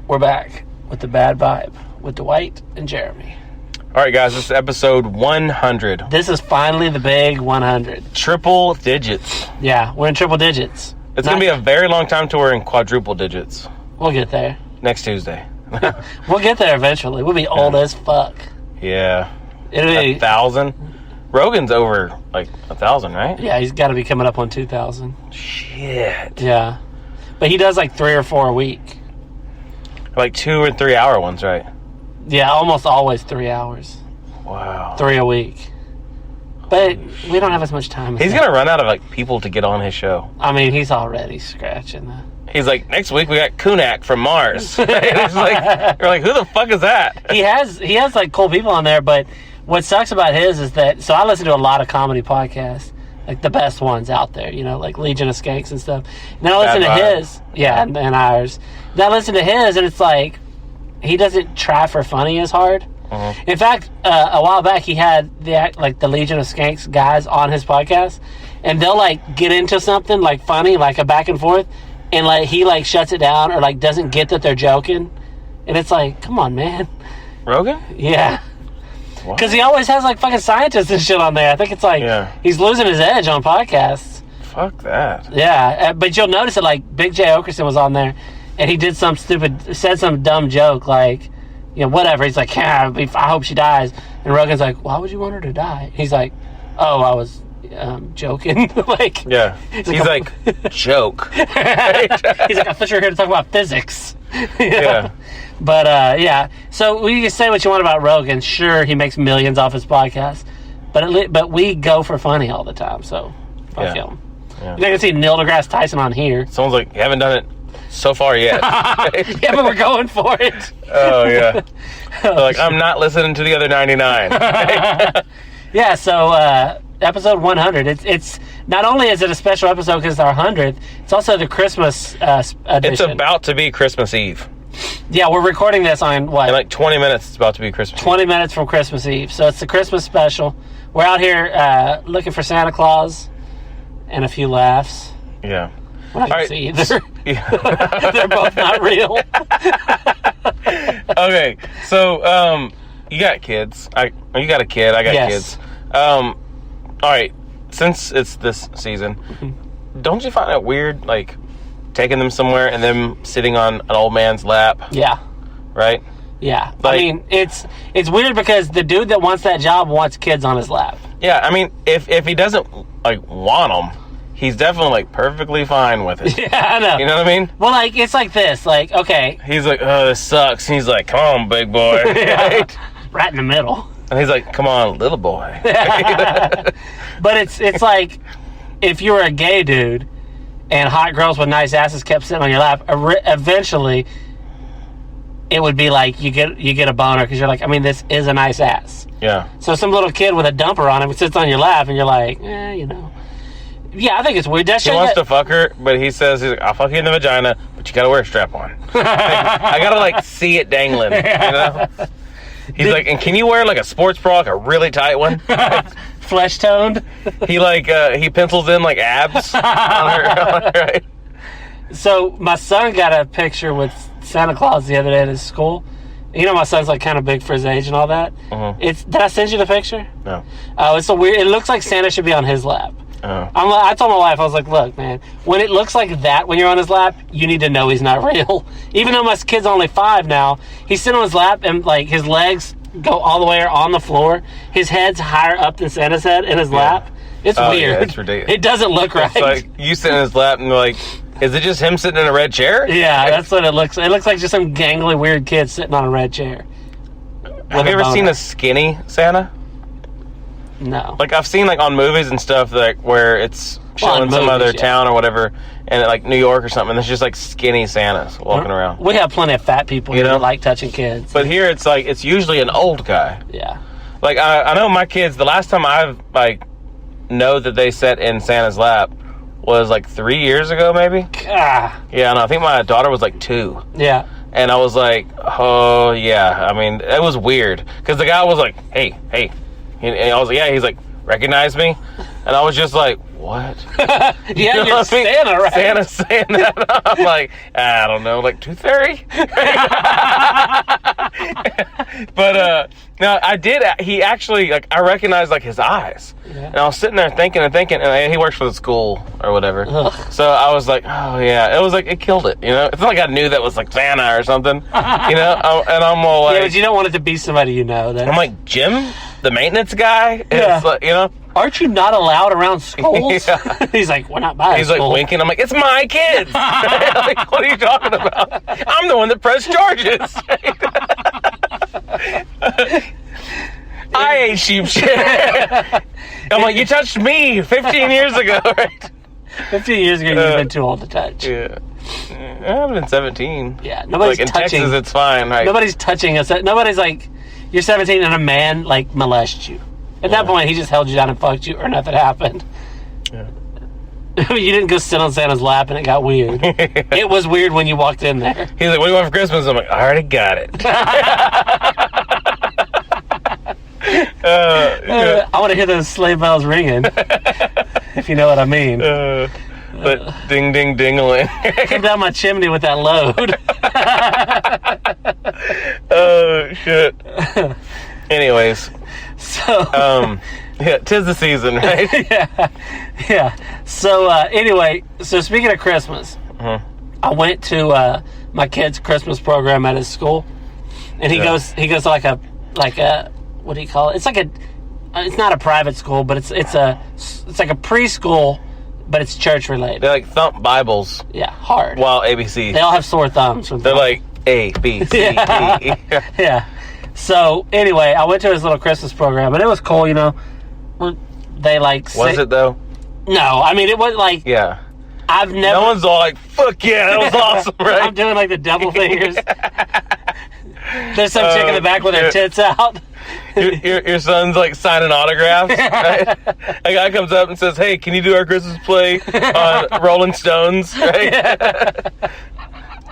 We're back with the bad vibe with Dwight and Jeremy. All right, guys, this is episode 100. This is finally the big 100. Triple digits. Yeah, we're in triple digits. It's going to be a very long time till we're in quadruple digits. We'll get there. Next Tuesday. We'll get there eventually. We'll be old as fuck. Yeah. It'll be 1,000. Rogan's over, 1,000, right? Yeah, he's got to be coming up on 2,000. Shit. Yeah. But he does 3 or 4 a week. 2 or 3 hour ones, right? Yeah, almost always 3 hours. Wow. 3 a week. But we don't have as much time. He's going to run out of, people to get on his show. I mean, he's already scratching the... He's like, next week we got Kunak from Mars. You're like, who the fuck is that? He has cool people on there, but what sucks about his is that... So I listen to a lot of comedy podcasts, the best ones out there, like Legion of Skanks and stuff. And I listen to his... Yeah, and ours. And I listen to his, and it's he doesn't try for funny as hard. Uh-huh. In fact, a while back, he had the Legion of Skanks guys on his podcast, and they'll get into something funny, a back and forth, and he shuts it down or doesn't get that they're joking, and it's come on, man. Rogan? Yeah, because he always has fucking scientists and shit on there. I think it's he's losing his edge on podcasts. Fuck that. Yeah, but you'll notice that Big J Okerson was on there, and he did said some dumb joke whatever. He's like, yeah, I hope she dies. And Rogan's like, why would you want her to die? He's like, oh, I was joking. Yeah. He's like, joke. He's like, I thought you were here to talk about physics. Yeah. But, yeah. So you can say what you want about Rogan. Sure, he makes millions off his podcast. But we go for funny all the time, so fuck him. Yeah. You're not going to see Neil deGrasse Tyson on here. Someone's like, you haven't done it so far yet. Yeah, but we're going for it. Oh, yeah. I'm not listening to the other 99. Yeah, so episode 100. It's not only is it a special episode because it's our 100th, it's also the Christmas edition. It's about to be Christmas Eve. Yeah, we're recording this on what? In 20 minutes, it's about to be Christmas 20 Eve. minutes from Christmas Eve. So it's the Christmas special. We're out here looking for Santa Claus and a few laughs. Yeah. Well, I can see either. Yeah. They're both not real. Okay, so you got kids. You got a kid. I got kids. All right, since it's this season, don't you find it weird, taking them somewhere and them sitting on an old man's lap? Yeah. Right? Yeah. I mean, it's weird because the dude that wants that job wants kids on his lap. Yeah, I mean, if he doesn't want them, he's definitely perfectly fine with it. Yeah, I know. You know what I mean? Well, it's like this. Okay. He's like, oh, this sucks. And he's like, come on, big boy. Right? Right in the middle. And he's like, come on, little boy. But it's like if you were a gay dude and hot girls with nice asses kept sitting on your lap, eventually it would be you get a boner because you're this is a nice ass. Yeah. So some little kid with a dumper on him sits on your lap and you're like, Yeah, I think it's weird. He wants to fuck her, but he's like, I'll fuck you in the vagina, but you gotta wear a strap on. I gotta see it dangling, He's like, and can you wear a sports bra, a really tight one? Flesh toned? He pencils in abs on her, right? So my son got a picture with Santa Claus the other day at his school. My son's kind of big for his age and all that. Uh-huh. Did I send you the picture? No. Oh, it's so weird. It looks like Santa should be on his lap. Uh-huh. I told my wife, I was like, look, man, when it looks like that when you're on his lap, you need to know he's not real. Even though my kid's only 5 now, he's sitting on his lap and his legs go all the way on the floor. His head's higher up than Santa's head in his lap. It's weird. Yeah, it's ridiculous. It doesn't look right. It's you sit in his lap and you're is it just him sitting in a red chair? Yeah, that's what it looks like. It looks like just some gangly weird kid sitting on a red chair. Have you ever seen a skinny Santa? No. I've seen on movies and stuff where it's showing some other town or whatever, and New York or something. And there's just skinny Santas walking around. We have plenty of fat people here that like touching kids. But here it's it's usually an old guy. Yeah. I know my kids. The last time I've know that they sat in Santa's lap was 3 years ago, maybe. Ah. Yeah, and I think my daughter was 2. Yeah. And I was like, oh yeah. I mean, it was weird because the guy was like, hey. And I was like, yeah. He's like, recognize me? And I was just like, what? Yeah, you're Santa, right? Santa's saying that. I'm like, I don't know, like tooth fairy? But, no, I did. He actually, like, I recognized, like, his eyes. Yeah. And I was sitting there thinking, and he works for the school or whatever. Ugh. So I was like, oh, yeah. It was like, it killed it, you know? It's not like I knew that was, like, Santa or something, you know? And I'm all like... Yeah, but you don't want it to be somebody you know. Then. I'm like, Jim, the maintenance guy? Yeah. Like, you know? Aren't you not allowed around schools? Yeah. He's like, we're not buying. He's like winking. I'm like, it's my kids. Like, what are you talking about? I'm the one that pressed charges. I ate sheep shit. I'm like, you touched me 15 years ago, right? 15 years ago, you've been too old to touch. Yeah. I've been 17. Yeah, nobody's like, in touching. Texas, it's fine. Right? Nobody's touching us. Nobody's like, you're 17 and a man, like, molests you. At that point, he just held you down and fucked you, or nothing happened. Yeah. You didn't go sit on Santa's lap and it got weird. It was weird when you walked in there. He's like, what do you want for Christmas? I'm like, I already got it. I want to hear those sleigh bells ringing, if you know what I mean. But ding, ding, ding-a-ling. Come down my chimney with that load. Oh, shit. Anyways. So, yeah, 'tis the season, right? yeah. So, anyway, so speaking of Christmas, I went to my kid's Christmas program at his school, and he goes to like a what do you call it? It's like it's not a private school, but it's like a preschool, but it's church related. They like thump Bibles. Yeah, hard. While ABC. They all have sore thumbs. They're like A, B, C, D, E. Yeah. So, anyway, I went to his little Christmas program, and it was cool, you know. They, like... Was it, though? No, I mean, it wasn't, like... Yeah. I've never... No one's all like, fuck yeah, that was awesome, right? I'm doing, like, the double fingers. There's some chick in the back with her tits out. Your son's, like, signing autographs, right? A guy comes up and says, hey, can you do our Christmas play on Rolling Stones, right? Yeah.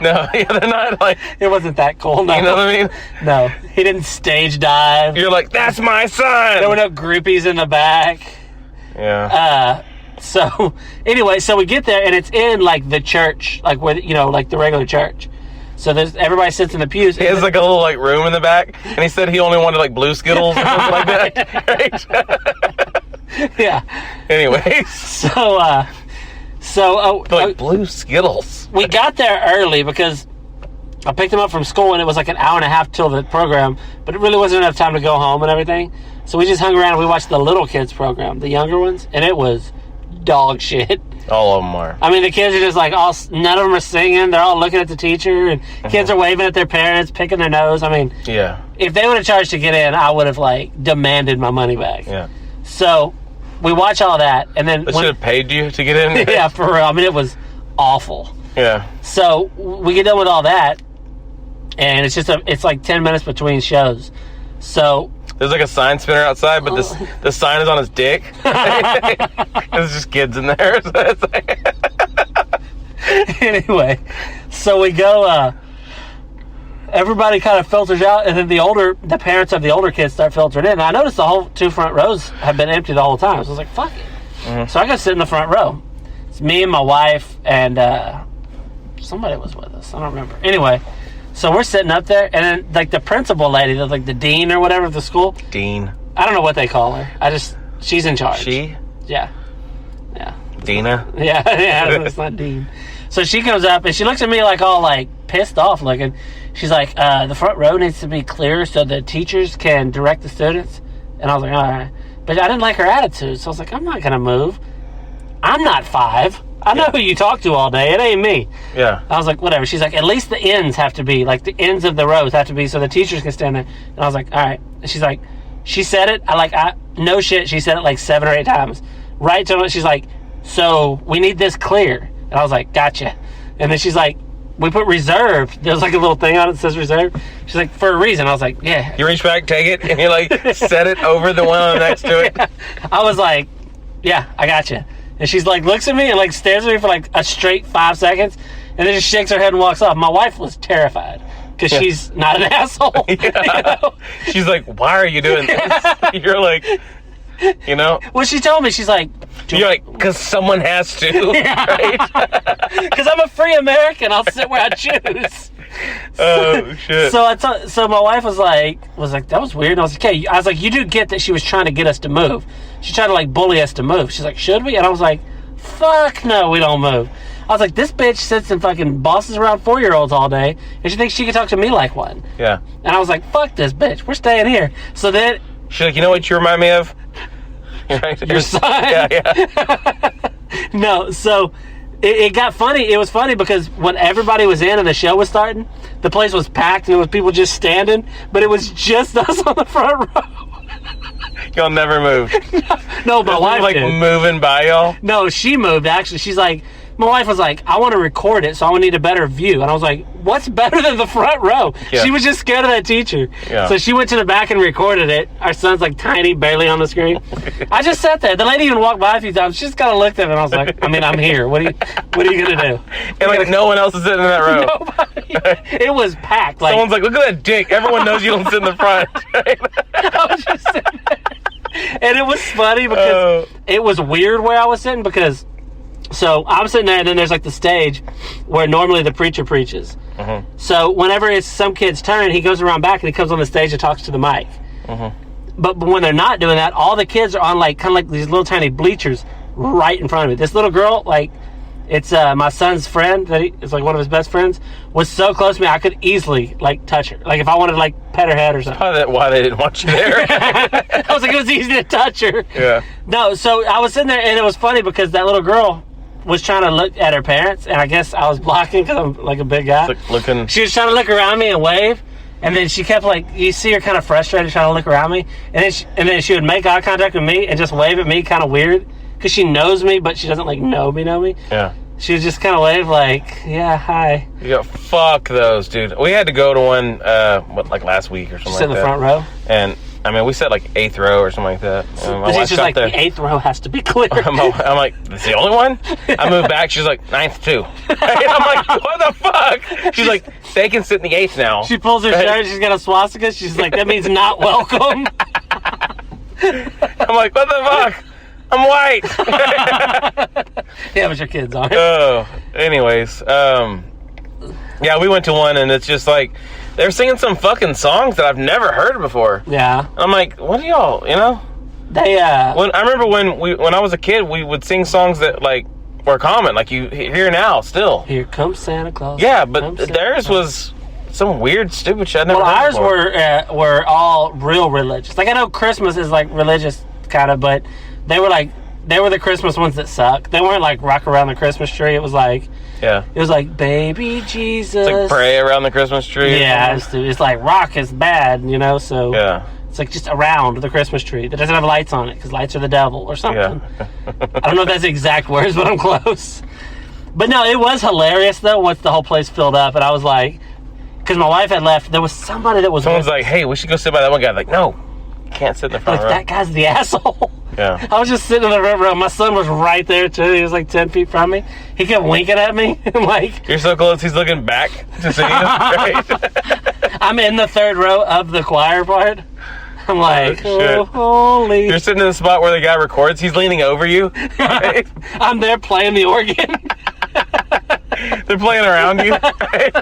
No, yeah, they're not like... It wasn't that cool, no. You know what I mean? No. He didn't stage dive. You're like, that's my son! There were no groupies in the back. Yeah. So, anyway, so we get there, and it's in, like, the church, like, where, you know, like, the regular church. So everybody sits in the pews. He has, like, a little, like, room in the back, and he said he only wanted, like, blue Skittles or something like that. Right? Yeah. Anyways. So, like blue Skittles. We got there early because I picked him up from school, and it was like an hour and a half till the program, but it really wasn't enough time to go home and everything. So we just hung around and we watched the little kids program, the younger ones, and it was dog shit. All of them are. I mean, the kids are just like, none of them are singing. They're all looking at the teacher, and kids are waving at their parents, picking their nose. I mean, yeah. If they would have charged to get in, I would have, like, demanded my money back. Yeah. So we watch all that, and then... They should have paid you to get in? Yeah, for real. I mean, it was awful. Yeah. So we get done with all that, and it's like 10 minutes between shows. So... There's like a sign spinner outside, but the sign is on his dick. There's just kids in there. Anyway, so we go... everybody kind of filters out, and then the parents of the older kids start filtering in. And I noticed the whole two front rows have been empty the whole time. So I was like, fuck it. Mm-hmm. So I go sit in the front row. It's me and my wife, and somebody was with us. I don't remember. Anyway, so we're sitting up there, and then, like, the principal lady, like the dean or whatever of the school. Dean. I don't know what they call her. She's in charge. She? Yeah. Yeah. Dina? Yeah, it's not Dean. So she comes up, and she looks at me like all, like, pissed off looking. She's like, the front row needs to be clear so the teachers can direct the students. And I was like, all right. But I didn't like her attitude, so I was like, I'm not going to move. I'm not 5. I know who you talk to all day. It ain't me. Yeah. I was like, whatever. She's like, at least the ends have to be, like, the ends of the rows have to be so the teachers can stand there. And I was like, all right. And she's like, she said it. No shit. She said it like 7 or 8 times. Right to it. She's like, so we need this clear. And I was like, gotcha. And then she's like, we put reserved. There's like a little thing on it that says reserved. She's like, for a reason. I was like, yeah. You reach back, take it, and you like set it over the one next to it. Yeah. I was like, yeah, I gotcha. And she's like, looks at me and like stares at me for like a straight 5 seconds, and then just shakes her head and walks off. My wife was terrified because she's not an asshole. Yeah. You know? She's like, why are you doing this? You're like, you know. Well, she told me, she's like, You're like, because someone has to, right? Because I'm a free American. I'll sit where I choose. Oh, shit. So my wife was like, that was weird. And I was like, okay. I was like, you do get that she was trying to get us to move. She tried to, like, bully us to move. She's like, should we? And I was like, fuck no, we don't move. I was like, this bitch sits and fucking bosses around 4-year-olds all day, and she thinks she can talk to me like one. Yeah. And I was like, fuck this bitch. We're staying here. So then... She's like, you know what you remind me of? Your son. Yeah. No, so it got funny. It was funny because when everybody was in and the show was starting, the place was packed and it was people just standing, but it was just us on the front row. Y'all never moved. No, my wife like did. Moving by y'all? No, she moved, actually. She's like... My wife was like, I want to record it, so I would need a better view. And I was like, what's better than the front row? Yeah. She was just scared of that teacher. Yeah. So she went to the back and recorded it. Our son's like tiny, barely on the screen. I just sat there. The lady even walked by a few times. She just kind of looked at me, and I was like, I mean, I'm here. What are you going to do? And like no one else is sitting in that row. Nobody. It was packed. Like, someone's like, look at that dick. Everyone knows you don't sit in the front. I was just sitting there. And it was funny because it was weird where I was sitting because... So I'm sitting there, and then there's like the stage where normally the preacher preaches. Mm-hmm. So whenever it's some kid's turn, he goes around back and he comes on the stage and talks to the mic. Mm-hmm. But when they're not doing that, all the kids are on like kind of like these little tiny bleachers right in front of me. This little girl, like it's my son's friend, it's like one of his best friends, was so close to me I could easily like touch her. Like if I wanted to like pet her head or something. Probably why they didn't want you there. I was like, it was easy to touch her. Yeah. No, so I was sitting there, and it was funny because that little girl was trying to look at her parents, and I guess I was blocking because I'm like a big guy. Like looking. She was trying to look around me and wave, and then she kept like, you see her kind of frustrated trying to look around me, and then she would make eye contact with me and just wave at me kind of weird because she knows me, but she doesn't like know me. Yeah. She would just kind of wave like, yeah, hi. Yeah, fuck those, dude. We had to go to one, like last week or something Sit in the front row? And, I mean, we sat like 8th row or something like that. My wife's just like, the 8th row has to be clear. I'm like, that's the only one? I moved back. She's like, 9th too. And I'm like, what the fuck? She's like, they can sit in the 8th now. She pulls her shirt. She's got a swastika. She's like, that means not welcome. I'm like, what the fuck? I'm white. Yeah, but your kids aren't. Oh, anyways. Yeah, we went to one, and it's just like, they're singing some fucking songs that I've never heard before. Yeah. I'm like, what are y'all, you know? They, I remember when I was a kid, we would sing songs that, like, were common, like you hear now, still. Here comes Santa Claus. Yeah, but theirs was some weird, stupid shit I never heard ours before. were all real religious. Like, I know Christmas is, like, religious, kind of, but they were the Christmas ones that suck. They weren't, like, rock around the Christmas tree. It was, like... Yeah. It was like, baby Jesus. It's like pray around the Christmas tree. Yeah, it's like rock is bad, you know, so yeah. It's like just around the Christmas tree that doesn't have lights on it because lights are the devil or something. Yeah. I don't know if that's the exact words, but I'm close. But no, it was hilarious though once the whole place filled up, and I was like, because my wife had left, there was somebody that was... Someone's like, hey, we should go sit by that one guy. I'm like, no, you can't sit in the front row. That guy's the asshole. Yeah. I was just sitting in the front row. My son was right there too. He was like 10 feet from me. He kept winking at me. I'm like... You're so close, he's looking back to see you. Right? I'm in the third row of the choir part. I'm like, oh, holy... You're sitting in the spot where the guy records. He's leaning over you. Right? I'm there playing the organ. They're playing around you. Right?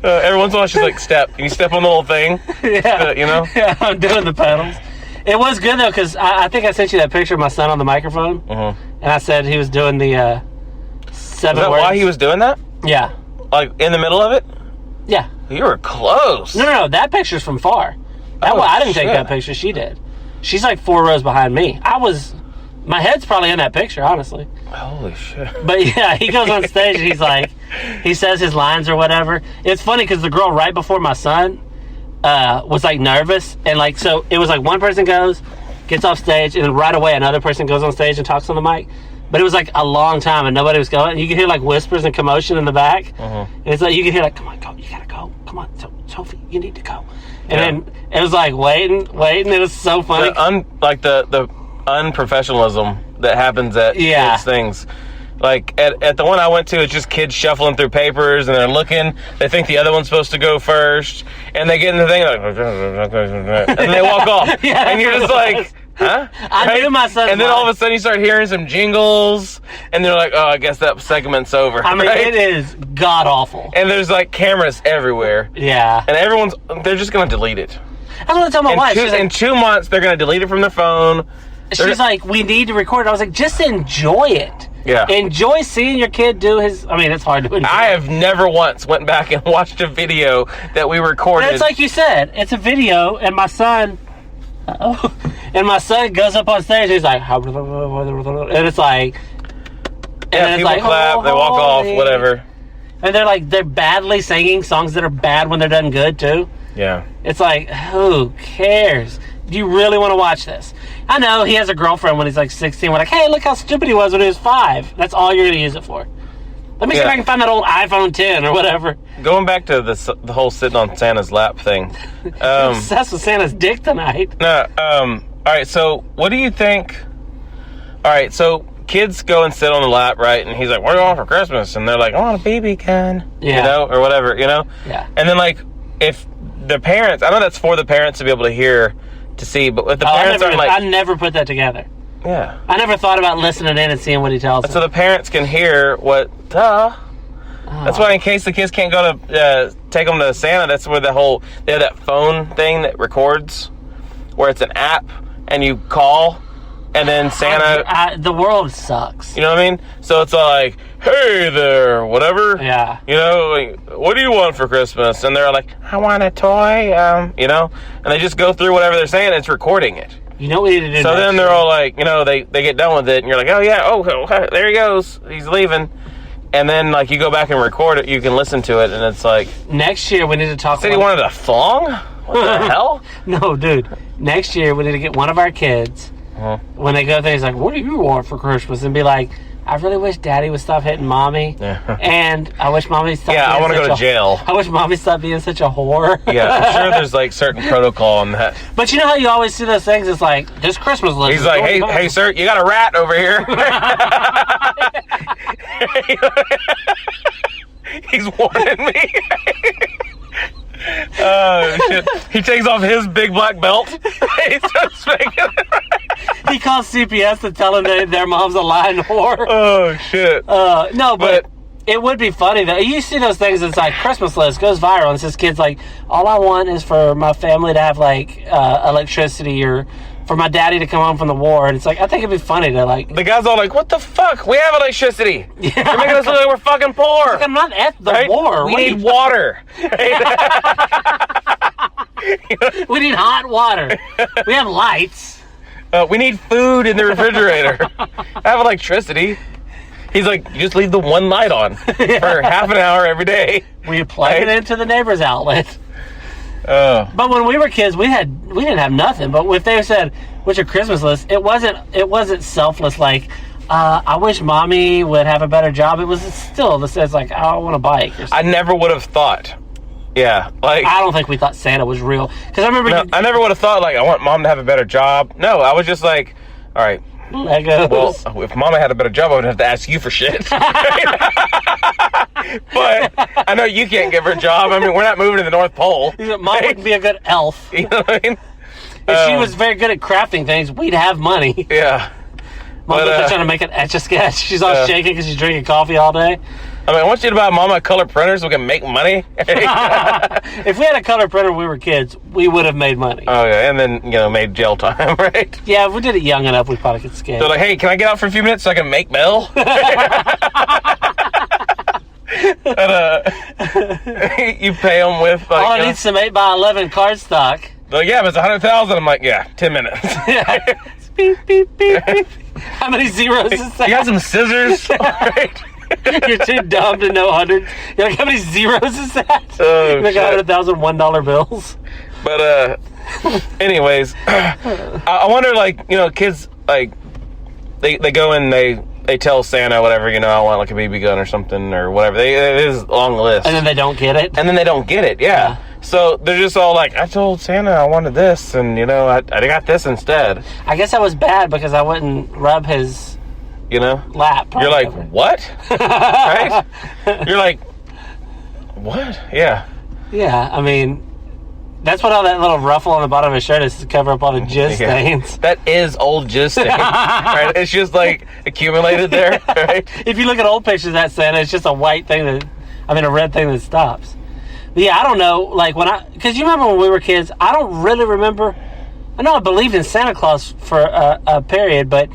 Every once in a while, she's like, step. Can you step on the little thing? Yeah. You know? Yeah, I'm doing the pedals. It was good, though, because I think I sent you that picture of my son on the microphone. Mm-hmm. And I said he was doing the 7 words. Is that why he was doing that? Yeah. Like, in the middle of it? Yeah. You were close. No. That picture's from far. I didn't take that picture. She did. She's like 4 rows behind me. My head's probably in that picture, honestly. Holy shit. But yeah, he goes on stage and he's like, he says his lines or whatever. It's funny because the girl right before my son was like nervous. And like, so it was like one person gets off stage, and then right away another person goes on stage and talks on the mic. But it was like a long time and nobody was going. You could hear like whispers and commotion in the back. And it's like, you could hear like, come on, go, you gotta go. Come on, Sophie, you need to go. And then it was like waiting. It was so funny. The unprofessionalism that happens at kids' things. Like at the one I went to, it's just kids shuffling through papers and they're looking. They think the other one's supposed to go first, and they get in the thing like, and they walk off. Yeah, and you're just like, huh? I knew my son. And then all of a sudden you start hearing some jingles, and they're like, oh, I guess that segment's over. I mean, it is god awful. And there's like cameras everywhere. Yeah. And they're just going to delete it. I was telling my wife. In 2 months, they're going to delete it from their phone. She's like, we need to record it. I was like, just enjoy it. Yeah. Enjoy seeing your kid do his... I mean, it's hard to enjoy. I have never once went back and watched a video that we recorded. And it's like you said. It's a video, and my son... And my son goes up on stage, and he's like... And it's like... Yeah, people clap, they walk off, whatever. And they're badly singing songs that are bad when they're done good, too. Yeah. It's like, who cares? Do you really want to watch this? I know he has a girlfriend when he's like 16. We're like, hey, look how stupid he was when he was 5. That's all you're going to use it for. Let me see if I can find that old iPhone 10 or whatever. Going back to the whole sitting on Santa's lap thing. I'm obsessed with Santa's dick tonight. No, all right, so what do you think? All right, so kids go and sit on the lap, right? And he's like, what do you want for Christmas? And they're like, I want a BB gun, you know, or whatever, you know? Yeah. And then, like, if the parents, I know that's for the parents to be able to hear, to see, but if the parents aren't like... I never put that together. Yeah. I never thought about listening in and seeing what he tells them. So the parents can hear what, That's why in case the kids can't go to, take them to Santa, that's where they have that phone thing that records, where it's an app, and you call, and then Santa... the world sucks. You know what I mean? So it's all like, hey there, whatever. Yeah. You know, like, what do you want for Christmas? And they're like, I want a toy, you know? And they just go through whatever they're saying, it's recording it. You know what we need to do So then they're all like, you know, they get done with it, and you're like, oh yeah, there he goes, he's leaving. And then, like, you go back and record it, you can listen to it, and it's like... Next year, we need to talk Said he wanted a thong? What the hell? No, dude. Next year, we need to get one of our kids, when they go there, he's like, what do you want for Christmas? And be like, I really wish Daddy would stop hitting Mommy. Yeah. And I wish Mommy stopped I want to go to jail. I wish Mommy stopped being such a whore. Yeah, I'm sure there's, like, certain protocol on that. But you know how you always see those things? It's like, this Christmas list. He's like, hey, sir, you got a rat over here. He's warning me. Oh, shit. He takes off his big black belt. He starts making it. He calls CPS to tell him that their mom's a lying whore. Oh, shit. No, but it would be funny, though. You see those things, it's like Christmas list goes viral, and this kid's like, all I want is for my family to have, like, electricity, or for my daddy to come home from the war. And it's like, I think it'd be funny to, like... The guy's all like, what the fuck? We have electricity. Yeah. You're making us look like we're fucking poor. Like, I'm not at the war. We need water. We need hot water. We have lights. We need food in the refrigerator. I have electricity. He's like, you just leave the one light on for half an hour every day. We plug it into the neighbor's outlet. But when we were kids, we didn't have nothing. But if they said, "What's your Christmas list?" It wasn't selfless. Like, I wish Mommy would have a better job. It was still the sense like, I want a bike. Or I never would have thought. Yeah, like I don't think we thought Santa was real, because I remember. I never would have thought like I want Mom to have a better job. No, I was just like, all right. Legos. Well, if Mama had a better job, I would have to ask you for shit. But I know you can't give her a job. I mean, we're not moving to the North Pole. Mom wouldn't be a good elf. You know what I mean? If she was very good at crafting things, we'd have money. Yeah. Mom's trying to make an Etch-a-Sketch. She's all shaking because she's drinking coffee all day. I mean, I want you to buy Mama a color printer so we can make money. If we had a color printer when we were kids, we would have made money. Oh, yeah, and then, made jail time, right? Yeah, if we did it young enough, we probably could skate. So, like, hey, can I get out for a few minutes so I can make mail? You pay them with, like... All I need some 8x11 cardstock. Like, yeah, but it's 100,000. I'm like, yeah, 10 minutes. Yeah. Beep, beep, beep, beep. How many zeros is that? You got some scissors? Right. You're too dumb to know hundreds. You're like, how many zeros is that? Oh, like 100,000 $1 bills. But, anyways, I wonder, like, kids, like, they go and they tell Santa, whatever, I want, like, a BB gun or something, or whatever. It is a long list. And then they don't get it? Yeah. So they're just all like, I told Santa I wanted this, and, I got this instead. I guess I was bad because I wouldn't rub his... lap. You're like, what? Right? You're like, what? Yeah. Yeah, I mean, That's what all that little ruffle on the bottom of his shirt is, to cover up all the jizz stains. That is old jizz stain, right? It's just like accumulated there, right? If you look at old pictures of that Santa, it's just a white thing a red thing that stops. But yeah, I don't know, like because you remember when we were kids, I don't really remember. I know I believed in Santa Claus for a period, but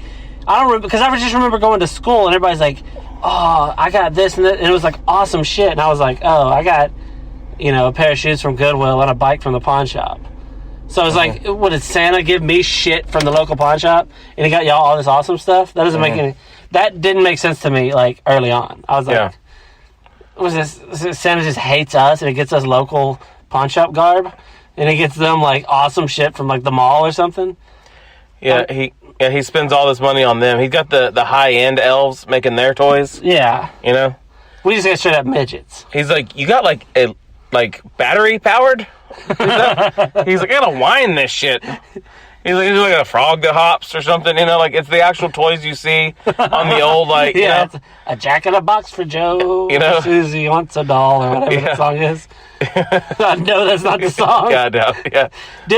I don't remember, because I just remember going to school and everybody's like, oh, I got this and that, and it was like awesome shit, and I was like, oh, I got, a pair of shoes from Goodwill and a bike from the pawn shop. So I was like, what, did Santa give me shit from the local pawn shop and he got y'all all this awesome stuff? That doesn't make that didn't make sense to me, like, early on. I was like, was this Santa just hates us and he gets us local pawn shop garb and he gets them like awesome shit from like the mall or something? Yeah, he spends all this money on them. He's got the high end elves making their toys. Yeah. We just got straight up midgets. He's like, you got like a battery powered? He's like, I gotta wind this shit. He's like a frog that hops or something, like it's the actual toys you see on the old, like, it's a Jack in a Box for Joe. Susie wants a doll, or whatever the song is. I know that's not the song. Yeah, no, yeah.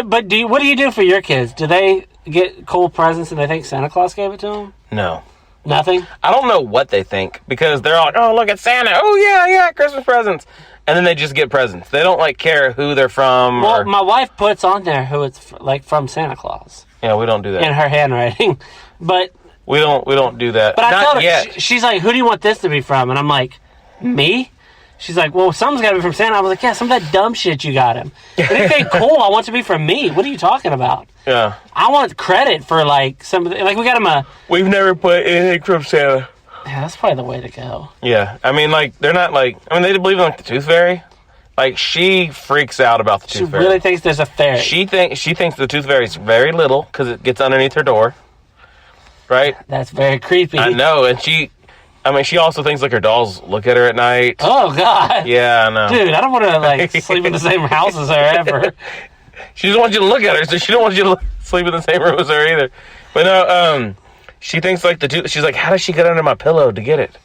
What do you do for your kids? Do they get cool presents and they think Santa Claus gave it to them? No. Nothing? I don't know what they think, because they're all like, oh, look at Santa. Oh, yeah, Christmas presents. And then they just get presents. They don't, like, care who they're from. Well, my wife puts on there who it's, like, from Santa Claus. Yeah, we don't do that. In her handwriting. But... We don't do that. But I told her, yet. She's like, who do you want this to be from? And I'm like, me? She's like, well, something's got to be from Santa. I was like, yeah, some of that dumb shit you got him. But it ain't cool. I want it to be from me. What are you talking about? Yeah. I want credit for, like, some of the... Like, we got him a... We've never put anything from Santa. Yeah, that's probably the way to go. Yeah. I mean, like, they're not, like... I mean, they believe in, like, the Tooth Fairy. Like, she freaks out about the Tooth Fairy. She really thinks there's a fairy. She thinks the Tooth Fairy's very little, because it gets underneath her door. Right? That's very creepy. I know, and she also thinks, like, her dolls look at her at night. Oh, God. Yeah, I know. Dude, I don't want to, like, sleep in the same house as her ever. She doesn't want you to look at her, so she don't want you to sleep in the same room as her either. But no, she thinks, like, she's like, how does she get under my pillow to get it?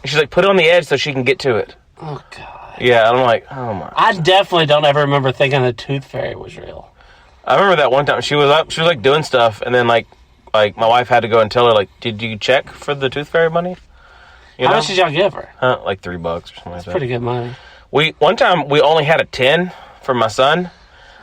And she's like, put it on the edge so she can get to it. Oh, God. Yeah, I'm like, oh, my. I definitely don't ever remember thinking the Tooth Fairy was real. I remember that one time she was like, doing stuff, and then, like, my wife had to go and tell her, like, did you check for the Tooth Fairy money? How much did y'all give her? Like $3 or something like that. That's pretty good money. One time we only had a 10 for my son.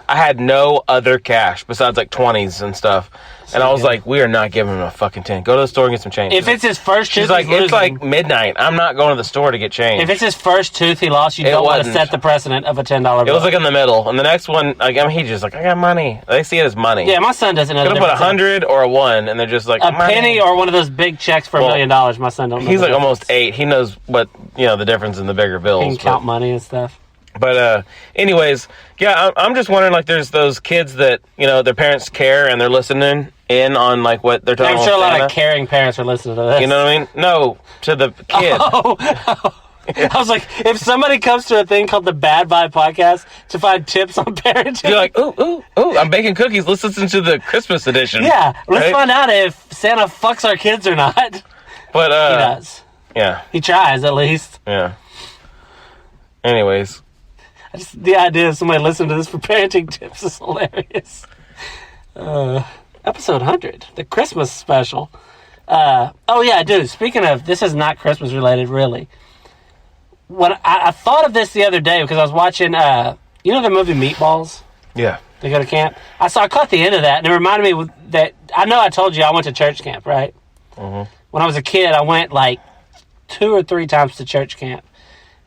I had no other cash besides like 20s and stuff. And I was like, we are not giving him a fucking 10. Go to the store and get some change. If it's his first tooth, she's like, it's like midnight. I'm not going to the store to get change. If it's his first tooth he lost, you don't want to set the precedent of a $10 bill. It was like in the middle. And the next one, like, I mean, he's just like, I got money. They see it as money. Yeah, my son doesn't know. Could have put 100 or a 1, and they're just like, a penny or one of those big checks for $1 million. My son don't know. He's like almost 8. He knows what, the difference in the bigger bills. He can count money and stuff. But anyways, yeah, I'm just wondering, like, there's those kids that, their parents care and they're listening in on, like, what they're talking about. I'm sure a lot of caring parents are listening to this. You know what I mean? No, to the kid. I was like, if somebody comes to a thing called the Bad Vibe Podcast to find tips on parenting. You're like, ooh, I'm baking cookies. Let's listen to the Christmas edition. Yeah, let's find out if Santa fucks our kids or not. But, he does. Yeah. He tries, at least. Yeah. Anyways. The idea of somebody listening to this for parenting tips is hilarious. Episode 100, the Christmas special. Oh, yeah, dude, speaking of, this is not Christmas related, really. When I thought of this the other day because I was watching, the movie Meatballs? Yeah. They go to camp? I caught the end of that, and it reminded me that, I know I told you I went to church camp, right? Mm-hmm. When I was a kid, I went, like, 2 or 3 times to church camp.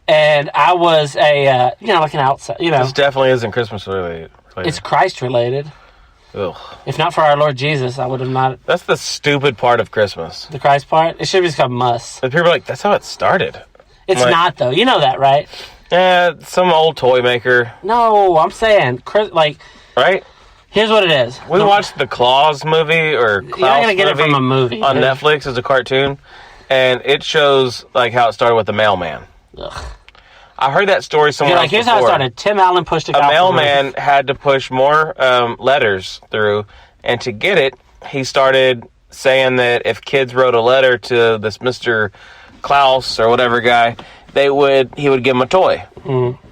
And I was like an outside, This definitely isn't Christmas related. It's Christ related. Ugh. If not for our Lord Jesus, I would have not. That's the stupid part of Christmas. The Christ part? It should be called Muss. But people are like, that's how it started. It's not, though. You know that, right? Yeah, some old toy maker. No, I'm saying, like... Right? Here's what it is. We watched the Claus movie, or Klaus You're not going to get it from a movie. On Netflix as a cartoon. And it shows, like, how it started with the mailman. Ugh. I heard that story somewhere else here's before. how it started. Tim Allen pushed a mailman had to push more letters through, and to get it, he started saying that if kids wrote a letter to this Mr. Klaus or whatever guy, he would give them a toy,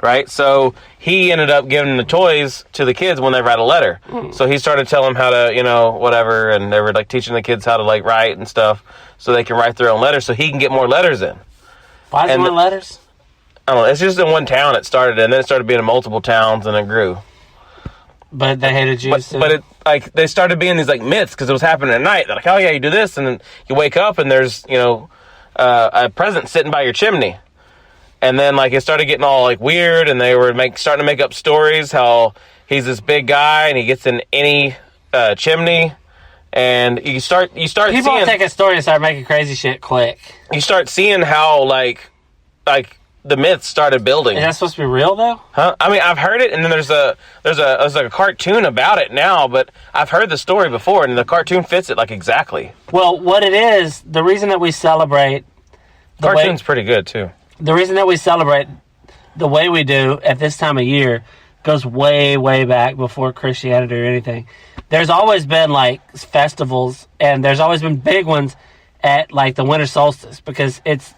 right? So he ended up giving the toys to the kids when they write a letter. So he started telling them how to, whatever, and they were like teaching the kids how to like write and stuff, so they can write their own letters, so he can get more letters in. Why is it more letters? I don't know. It's just in one town it started, and then it started being in multiple towns, and it grew. But they hated Jews too. But it they started being these like myths because it was happening at night. They're like, oh yeah, you do this, and then you wake up and there's a present sitting by your chimney. And then, like, it started getting all, like, weird, and they were starting to make up stories how he's this big guy, and he gets in any chimney, and you start People seeing... take a story and start making crazy shit quick. You start seeing how, like the myths started building. Is that supposed to be real, though? Huh? I mean, I've heard it, and then there's like a cartoon about it now, but I've heard the story before, and the cartoon fits it, like, exactly. Well, what it is, the reason that we celebrate... Cartoon's pretty good, too. The reason that we celebrate the way we do at this time of year goes way, way back before Christianity or anything. There's always been, like, festivals, and there's always been big ones at, like, the winter solstice, because it's,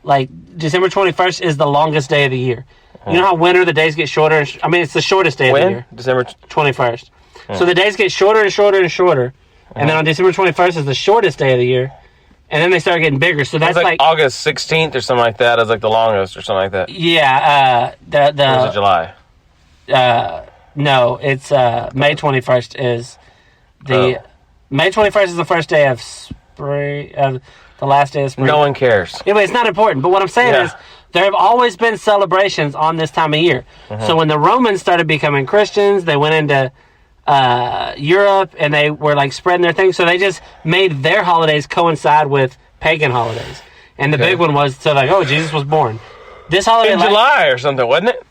like, December 21st is the longest day of the year. You know how winter, the days get shorter? It's the shortest day of the year. December 21st. So the days get shorter and shorter and shorter, and then on December 21st is the shortest day of the year. And then they start getting bigger. So that's like August 16th or something like that is like the longest or something like that. Yeah. Or is it July? No, it's May 21st is the... May 21st is the first day of spring, the last day of spring. No one cares. Anyway, it's not important. But what I'm saying is there have always been celebrations on this time of year. So when the Romans started becoming Christians, they went into... Europe, and they were like spreading their thing, so they just made their holidays coincide with pagan holidays. And the big one was Jesus was born. This holiday in July or something, wasn't it?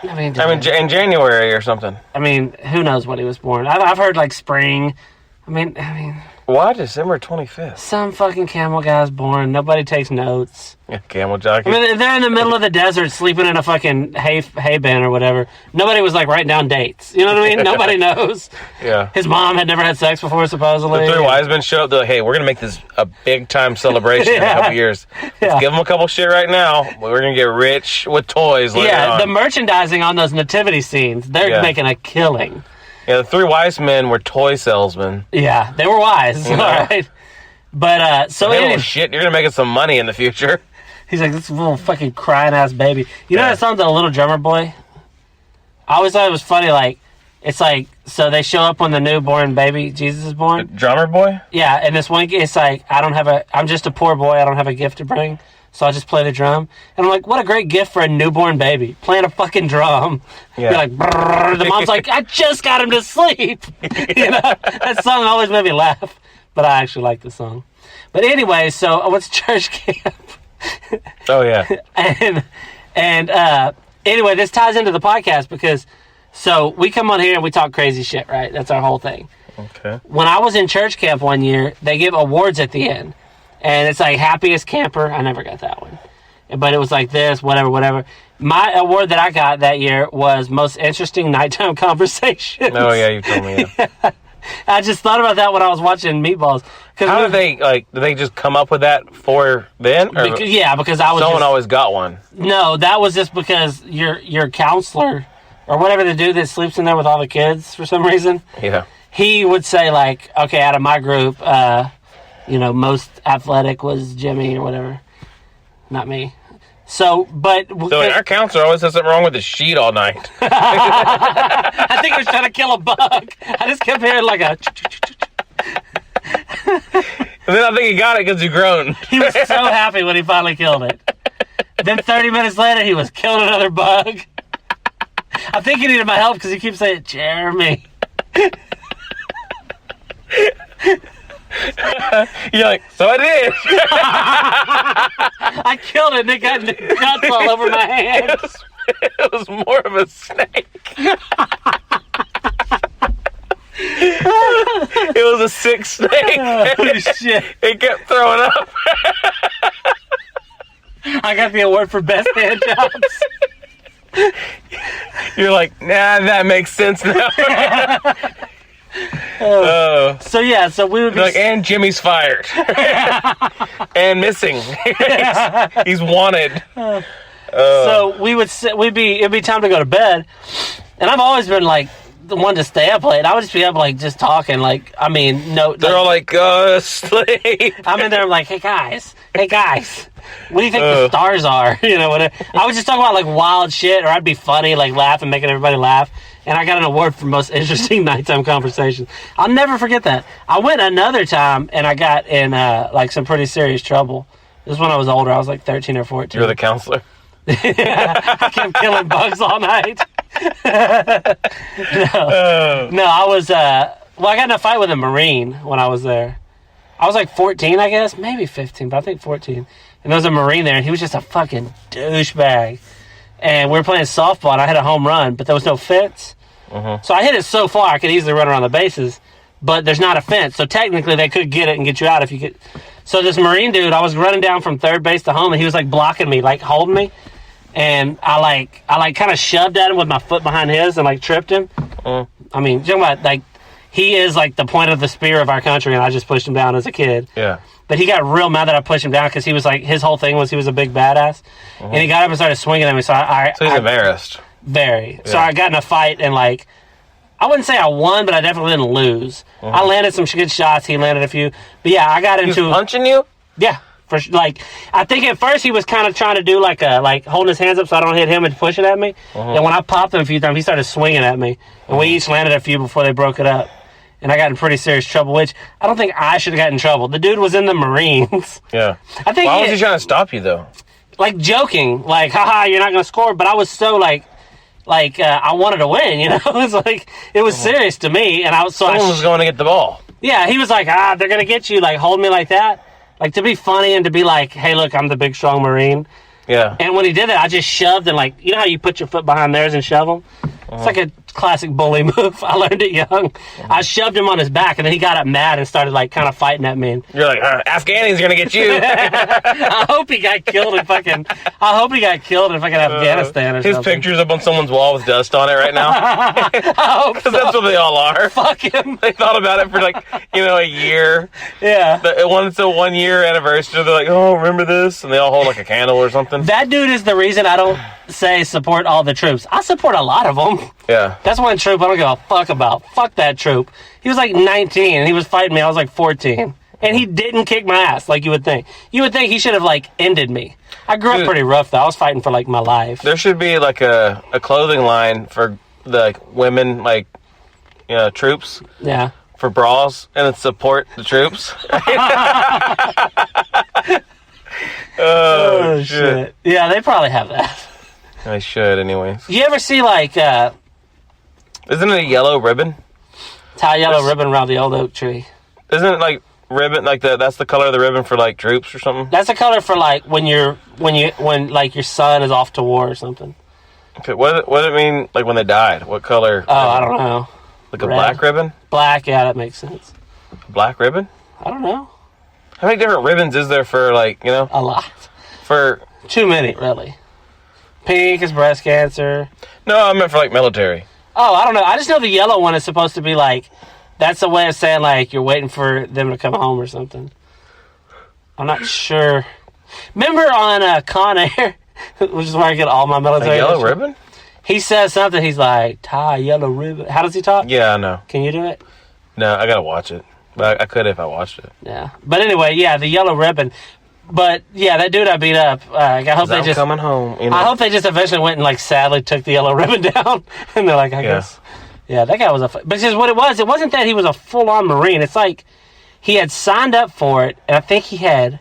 I mean, in January or something. I mean, who knows when he was born? I've heard like spring. I mean, why December 25th? Some fucking camel guy's born. Nobody takes notes. Yeah, camel jockey. I mean, they're in the middle of the desert sleeping in a fucking hay bin or whatever. Nobody was like writing down dates. You know what I mean? Nobody knows. Yeah. His mom had never had sex before, supposedly. The three wise men show up. They're like, hey, we're going to make this a big time celebration in a couple years. Let's give them a couple shit right now. We're going to get rich with toys later on. The merchandising on those nativity scenes, they're making a killing. Yeah, the three wise men were toy salesmen. Yeah, they were wise. All right. But, hey, shit, you're going to make us some money in the future. He's like, this little fucking crying ass baby. You know that song, The Little Drummer Boy? I always thought it was funny, like, it's like, so they show up when the newborn baby, Jesus, is born. The drummer boy? Yeah, and this one, it's like, I'm just a poor boy, I don't have a gift to bring, so I'll just play the drum. And I'm like, what a great gift for a newborn baby, playing a fucking drum. Yeah. You're like, brrr. The mom's like, I just got him to sleep. That song always made me laugh, but I actually like the song. But anyway, so I went to church camp. Oh, yeah. And anyway, this ties into the podcast because, so we come on here and we talk crazy shit, right? That's our whole thing. Okay. When I was in church camp one year, they give awards at the end. And it's like happiest camper. I never got that one. But it was like this, whatever. My award that I got that year was most interesting nighttime conversation. Oh, yeah, you told me that. I just thought about that when I was watching Meatballs. How did did they just come up with that for then? Or because I was someone always got one. No, that was just because your counselor, or whatever the dude that sleeps in there with all the kids for some reason. Yeah. He would say like, okay, out of my group, most athletic was Jimmy or whatever. Not me. So our counselor always has something wrong with the sheet all night. I think he was trying to kill a bug. I just kept hearing like a... And then I think he got it because he groaned. He was so happy when he finally killed it. Then 30 minutes later, he was killing another bug. I think he needed my help because he keeps saying, Jeremy. You're like, so I did. I killed it and it got nuts all over my hands. It was more of a snake. It was a sick snake. Oh, shit. It kept throwing up. I got the award for best hand jobs. You're like, nah, that makes sense now. So we would be like, and Jimmy's fired. and missing. He's wanted. So it'd be time to go to bed, and I've always been like the one to stay up late. I would just be up like just talking. Like I mean, no, they're all like sleep. I'm in there. I'm like, hey guys, what do you think the stars are? You know, whatever. I would just talk about like wild shit, or I'd be funny, like laughing, making everybody laugh. And I got an award for most interesting nighttime conversation. I'll never forget that. I went another time, and I got in like some pretty serious trouble. This was when I was older. I was like 13 or 14. You're the counselor. I kept killing bugs all night. No, I was. I got in a fight with a Marine when I was there. I was like 14, I guess, maybe 15, but I think 14. And there was a Marine there, and he was just a fucking douchebag. And we were playing softball, and I hit a home run, but there was no fence. So I hit it so far I could easily run around the bases, but there's not a fence. So technically, they could get it and get you out if you could. So this Marine dude, I was running down from third base to home, and he was like blocking me, like holding me. And I kind of shoved at him with my foot behind his and like tripped him. I mean, you're talking about like he is like the point of the spear of our country, and I just pushed him down as a kid. Yeah. But he got real mad that I pushed him down because he was like, his whole thing was he was a big badass. And he got up and started swinging at me. So he's embarrassed. Very. Yeah. So I got in a fight, and like, I wouldn't say I won, but I definitely didn't lose. I landed some good shots. He landed a few. But yeah, I got into. He was punching you? Yeah. Like, I think at first he was kind of trying to do like holding his hands up so I don't hit him and pushing at me. And when I popped him a few times, he started swinging at me. And we each landed a few before they broke it up. And I got in pretty serious trouble, which I don't think I should have gotten in trouble. The dude was in the Marines. Yeah. I think. Why was he trying to stop you, though? Like, joking. Like, haha, you're not going to score. But I was so, I wanted to win, you know? It was like, it was serious to me. And Someone was going to get the ball. Yeah, he was like, they're going to get you. Like, hold me like that. Like, to be funny and to be like, hey, look, I'm the big, strong Marine. Yeah. And when he did that, I just shoved and, like, you know how you put your foot behind theirs and shove them? It's like a classic bully move. I learned it young. I shoved him on his back, and then he got up mad and started, like, kind of fighting at me. And you're like, Afghani's going to get you. I hope he got killed in fucking Afghanistan or his something. Picture's up on someone's wall with dust on it right now. I hope so. That's what they all are. Fuck him. They thought about it for, a year. Yeah. It's a 1 year anniversary. They're like, oh, remember this? And they all hold, like, a candle or something. That dude is the reason I don't say support all the troops. I support a lot of them. Yeah. That's one troop I don't give a fuck about. Fuck that troop. He was like 19 and he was fighting me. I was like 14. And he didn't kick my ass like you would think. You would think he should have ended me. I grew up pretty rough though. I was fighting for my life. There should be like a clothing line for the women troops. Yeah. For bras and then support the troops. Oh shit. Yeah, they probably have that. I should, anyways. You ever see isn't it a yellow ribbon? Tie a yellow ribbon around the old oak tree. Isn't it ribbon that's the color of the ribbon for troops or something? That's the color for when your son is off to war or something. Okay, what does it mean when they died? What color? Oh, I don't know. Like a black ribbon? Black, yeah, that makes sense. Black ribbon? I don't know. How many different ribbons is there for a lot. For too many, really. Pink is breast cancer. No, I meant for military. Oh, I don't know. I just know the yellow one is supposed to be that's a way of saying you're waiting for them to come home or something. I'm not sure. Remember on Con Air, which is where I get all my military. A yellow ribbon? He says something. He's like, tie a yellow ribbon. How does he talk? Yeah, I know. Can you do it? No, I gotta watch it. But I could if I watched it. Yeah. But anyway, yeah, the yellow ribbon. But yeah, that dude I beat up. I hope they just coming home. I hope they just eventually went and sadly took the yellow ribbon down. And they're like, I guess. Yeah, that guy was because what it wasn't that he was a full on Marine. It's he had signed up for it, and I think he had.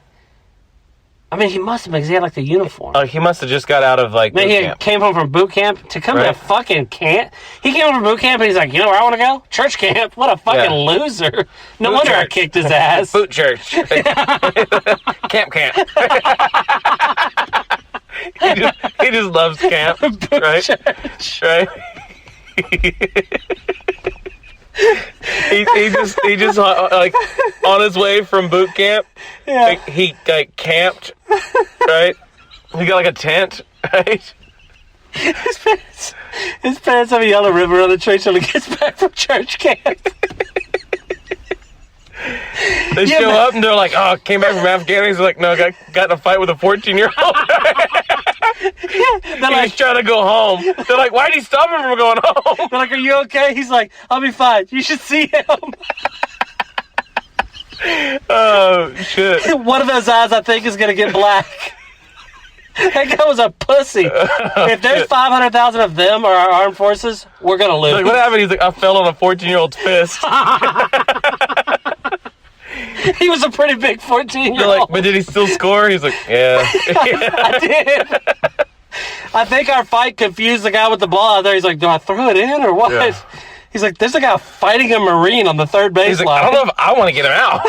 I mean, he must have because he had the uniform. He must have just got out of boot camp. Came home from boot camp to come to a fucking camp. He came home from boot camp and he's like, you know where I want to go? Church camp. What a fucking loser. No wonder I kicked his ass. Boot church. Camp. he just loves camp. Boot right? Church. Right? he just on his way from boot camp. Yeah. He camped, right? He got a tent, right? His parents have a yellow ribbon on the tree till he gets back from church camp. They show up and they're like, "Oh, came back from Afghanistan." He's like, "No, got in a fight with a 14-year-old." They're like, trying to go home. They're like, "Why'd he stop him from going home?" They're like, "Are you okay?" He's like, "I'll be fine. You should see him." Oh shit! One of those eyes, I think, is gonna get black. That guy was a pussy. If there's 500,000 of them or our armed forces, we're gonna lose. Like, what happened? He's like, I fell on a 14-year-old's fist. He was a pretty big 14-year-old. They're like, but did he still score? He's like, yeah. I did. I think our fight confused the guy with the ball out there. He's like, do I throw it in or what? Yeah. He's like, there's a guy fighting a Marine on the third baseline. He's like, I don't know if I want to get him out.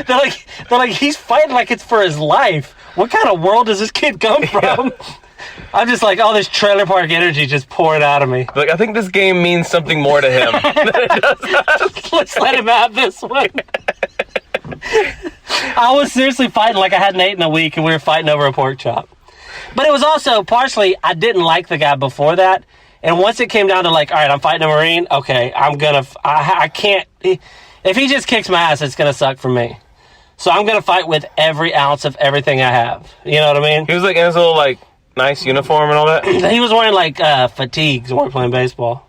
They're like, he's fighting like it's for his life. What kind of world does this kid come from? I'm just like, all this trailer park energy just pouring out of me. Like, I think this game means something more to him than it does us. Let's let him have this one. I was seriously fighting like I hadn't eaten a week, and we were fighting over a pork chop. But it was also partially, I didn't like the guy before that. And once it came down to like, all right, I'm fighting a Marine. Okay, I can't. If he just kicks my ass, it's going to suck for me. So I'm going to fight with every ounce of everything I have. You know what I mean? He was like in his little like nice uniform and all that. He was wearing like fatigues when we were playing baseball.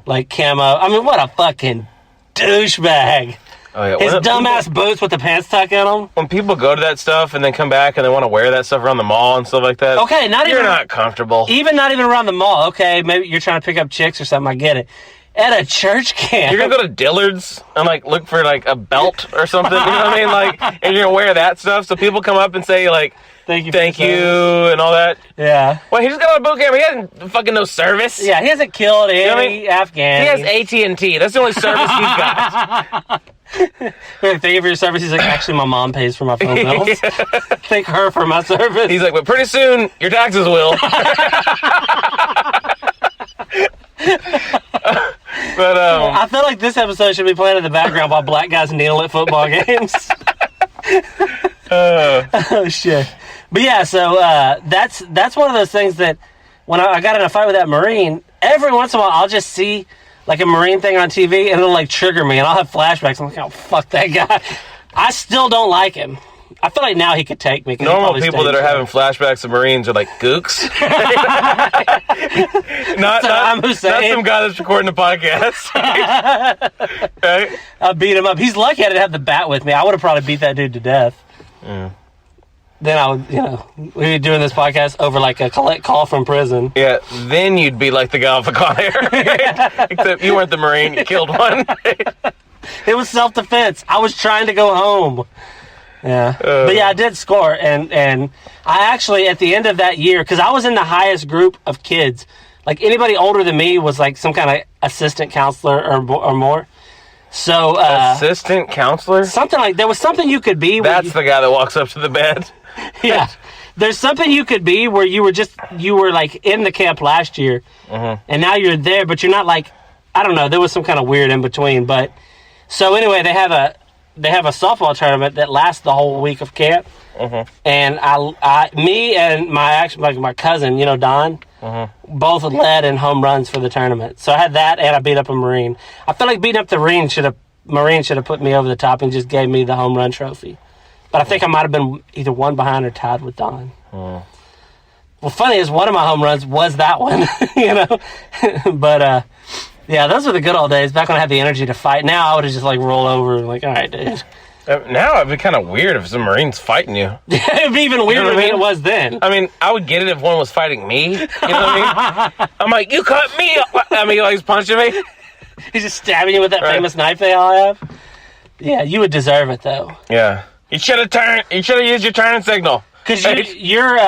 Like camo. I mean, what a fucking douchebag. Oh, yeah. His dumbass boots with the pants tucked in them. When people go to that stuff and then come back and they want to wear that stuff around the mall and stuff like that. Okay, you're not comfortable. Even not even around the mall. Okay, maybe you're trying to pick up chicks or something. I get it. At a church camp. You're going to go to Dillard's and, like, look for, like, a belt or something. You know what I mean? Like, and you're going to wear that stuff. So people come up and say, like, thank you, and all that. Yeah. Well, he just got out of boot camp. He hasn't fucking no service. Yeah, he hasn't killed any Afghan. He has AT&T. That's the only service he's got. Thank you for your service. He's like, actually, my mom pays for my phone bills. Yeah. Thank her for my service. He's like, but pretty soon, your taxes will. But I feel like this episode should be playing in the background while black guys kneel at football games. Oh shit! But yeah, so that's one of those things that when I got in a fight with that Marine, every once in a while I'll just see like a Marine thing on TV and it'll like trigger me and I'll have flashbacks. I'm like, oh fuck that guy. I still don't like him. I feel like now he could take me. Normal people that are having flashbacks of Marines are like gooks. not some guy that's recording a podcast. Right? I beat him up. He's lucky I didn't have the bat with me. I would have probably beat that dude to death. Yeah. Then I would, we'd be doing this podcast over like a collect call from prison. Yeah, then you'd be like the guy off a Con Air. Except you weren't the Marine, you killed one. It was self-defense. I was trying to go home. Yeah. But yeah, I did score. And I actually, at the end of that year, because I was in the highest group of kids, like anybody older than me was like some kind of assistant counselor or more. So assistant counselor? Something like, there was something you could be. That's the guy that walks up to the bed. Yeah. There's something you could be where you were like in the camp last year, and now you're there, but you're not like, I don't know, there was some kind of weird in between. But so anyway, they have a softball tournament that lasts the whole week of camp, and me and my cousin, Don, both led in home runs for the tournament. So I had that, and I beat up a Marine. I feel like beating up the Marine should have put me over the top and just gave me the home run trophy. But I think I might have been either one behind or tied with Don. Well, funny is one of my home runs was that one, But yeah, those were the good old days. Back when I had the energy to fight. Now I would have just like roll over and like, all right, dude. Now it'd be kind of weird if some Marine's fighting you. It'd be even weirder than it was then. I mean, I would get it if one was fighting me. You know what I mean? I'm like, you cut me. I mean, he's punching me. He's just stabbing you with that famous knife they all have. Yeah, you would deserve it though. Yeah. You should have used your turning signal. Because you're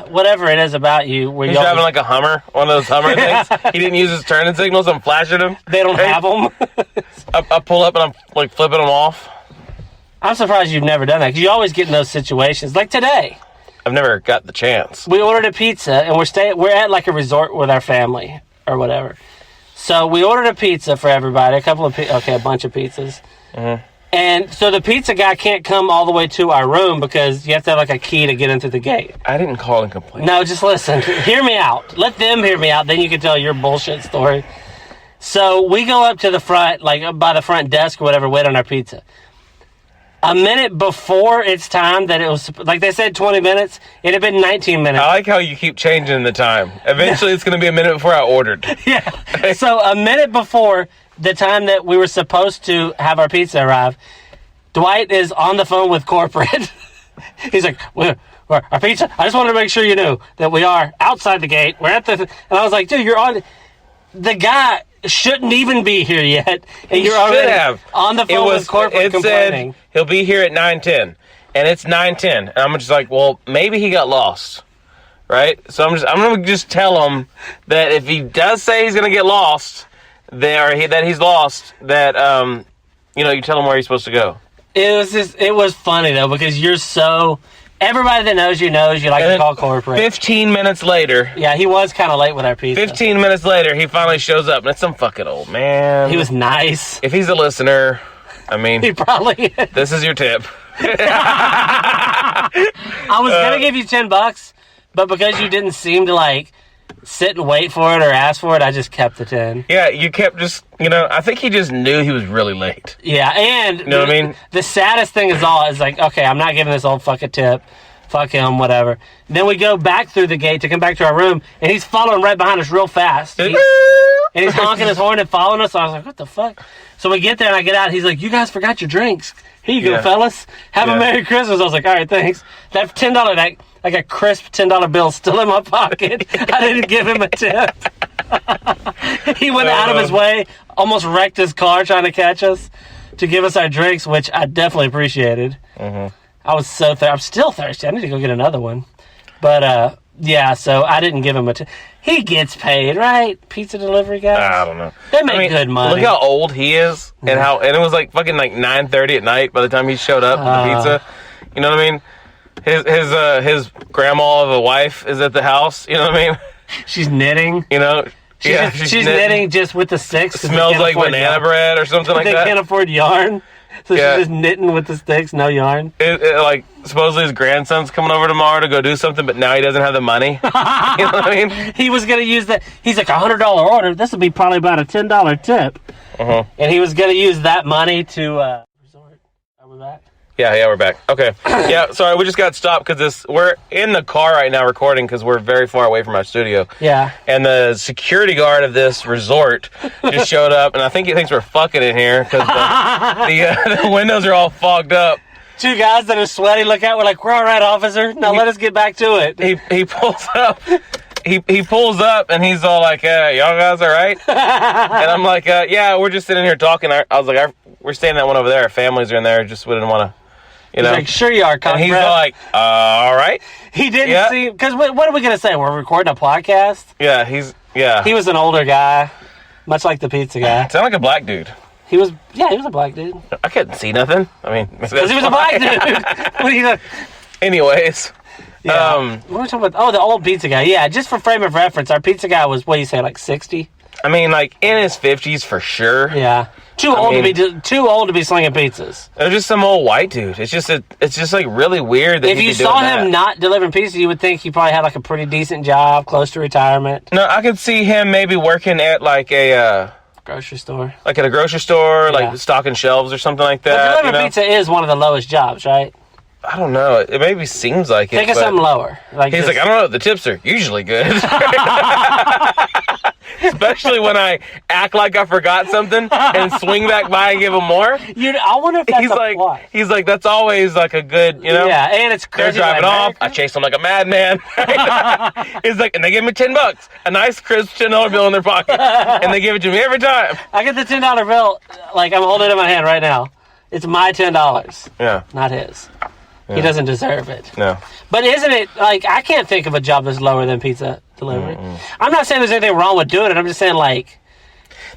whatever it is about you. Where he's driving like a Hummer, one of those Hummer things. He didn't use his turning signals. I'm flashing him. They don't have them. I pull up and I'm like flipping them off. I'm surprised you've never done that because you always get in those situations. Like today. I've never got the chance. We ordered a pizza and we're at like a resort with our family or whatever. So we ordered a pizza for everybody. A bunch of pizzas. And so the pizza guy can't come all the way to our room because you have to have like a key to get into the gate. I didn't call and complain. No, just listen. Hear me out. Let them hear me out. Then you can tell your bullshit story. So we go up to the front, like by the front desk or whatever, wait on our pizza. A minute before it's time that it was, like they said 20 minutes, it had been 19 minutes. I like how you keep changing the time. Eventually it's going to be a minute before I ordered. Yeah. So a minute before the time that we were supposed to have our pizza arrive, Dwight is on the phone with corporate. He's like, our pizza, I just wanted to make sure you knew that we are outside the gate. We're at the, and I was like, dude, you're on, the guy shouldn't even be here yet, and you're already on the phone with corporate complaining. Said he'll be here at 9:10, and it's 9:10, and I'm just like, well, maybe he got lost, right? So I'm gonna just tell him that if he does say he's gonna get lost, that he's lost, that you tell him where he's supposed to go. It was funny though, because you're so. Everybody that knows you like to call corporate. 15 minutes later. Yeah, he was kind of late with our pizza. 15 minutes later, he finally shows up, and it's some fucking old man. He was nice. If he's a listener, I mean... He probably is. This is your tip. I was going to give you $10, but because you didn't seem to, sit and wait for it or ask for it, I just kept the 10. Yeah, you kept just, I think he just knew he was really late. Yeah, and... You know what I mean? The saddest thing is okay, I'm not giving this old fuck a tip. Fuck him, whatever. Then we go back through the gate to come back to our room, and he's following right behind us real fast. And he's honking his horn and following us. So I was like, what the fuck? So we get there, and I get out. He's like, you guys forgot your drinks. Here you go, fellas. Have a Merry Christmas. I was like, all right, thanks. That $10, like a crisp $10 bill still in my pocket. I didn't give him a tip. He went out of his way, almost wrecked his car trying to catch us to give us our drinks, which I definitely appreciated. Mm-hmm. I was so thirsty. I'm still thirsty. I need to go get another one. But, so I didn't give him a tip. He gets paid, right? Pizza delivery guys? I don't know. They make good money. Look how old he is, and it was fucking 9:30 at night by the time he showed up with the pizza. You know what I mean? His grandma of a wife is at the house. You know what I mean? She's knitting. She's knitting just with the sticks. Smells like banana bread or something like that. They can't afford yarn. So she's just knitting with the sticks, no yarn. Supposedly his grandson's coming over tomorrow to go do something, but now he doesn't have the money. You know what I mean? He was going to use that. He's like, $100 order. This would be probably about a $10 tip. Uh-huh. And he was going to use that money to resort. Are we back? Yeah, we're back. Okay. Yeah, sorry, we just got stopped because we're in the car right now recording because we're very far away from our studio. Yeah. And the security guard of this resort just showed up, and I think he thinks we're fucking in here because the windows are all fogged up. Two guys that are sweaty look out. We're like, we're all right, officer. Now let us get back to it. He pulls up. He pulls up, and he's all like, y'all guys all right? And I'm like, yeah, we're just sitting here talking. I was like, we're staying at one over there. Our families are in there. Just wouldn't want to. He's like, sure you are, and he's like, all right. He didn't see, because what are we going to say? We're recording a podcast? Yeah, he was an older guy, much like the pizza guy. Sound like a black dude. He was a black dude. I couldn't see nothing. I mean, because he was a black dude. What are you doing? Anyways. Yeah. What were we talking about? Oh, the old pizza guy. Yeah, just for frame of reference, our pizza guy was, what do you say, 60? I mean, in his 50s for sure. Yeah. Too old to be slinging pizzas. It was just some old white dude. It's just really weird that if you saw him not delivering pizzas, you would think he probably had a pretty decent job, close to retirement. No, I could see him maybe working at a grocery store. Like at a grocery store, stocking shelves or something like that. But delivering pizza is one of the lowest jobs, right? I don't know. It maybe seems like it. Think of something lower. He's like, I don't know. The tips are usually good. Especially when I act like I forgot something and swing back by and give him more. I wonder if that's plot. He's like, that's always a good, Yeah, and it's crazy. They're driving off. I chase them like a madman. He's like, and they give me $10, a nice crisp $10 bill in their pocket, and they give it to me every time. I get the $10 bill, I'm holding it in my hand right now. It's my $10. Yeah, not his. Yeah. He doesn't deserve it. No. But isn't it, I can't think of a job that's lower than pizza delivery. Mm-mm. I'm not saying there's anything wrong with doing it. I'm just saying,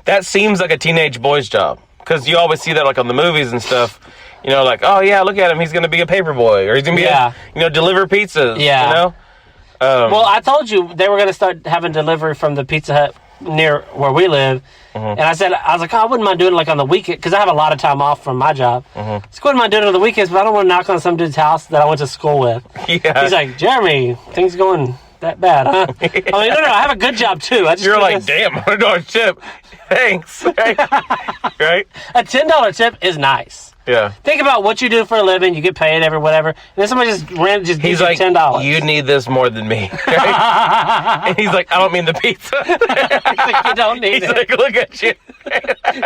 that seems like a teenage boy's job. Because you always see that, on the movies and stuff. Oh, yeah, look at him. He's going to be a paper boy. Or he's going to be, deliver pizzas. Yeah. Well, I told you they were going to start having delivery from the Pizza Hut near where we live. Mm-hmm. And I was like, I wouldn't mind doing it on the weekend because I have a lot of time off from my job. Mm-hmm. So I wouldn't mind doing it on the weekends, but I don't want to knock on some dude's house that I went to school with. Yeah. He's like, Jeremy, things going that bad, huh? I mean, no, I have a good job too. You're like, damn, $100 tip. Thanks. Right? Right? A $10 tip is nice. Yeah. Think about what you do for a living. You get paid every whatever. And then somebody just gives He's you like, $10. you need this more than me. Right? And he's like, I don't mean the pizza. He's like, you don't need He's it. like, look at you.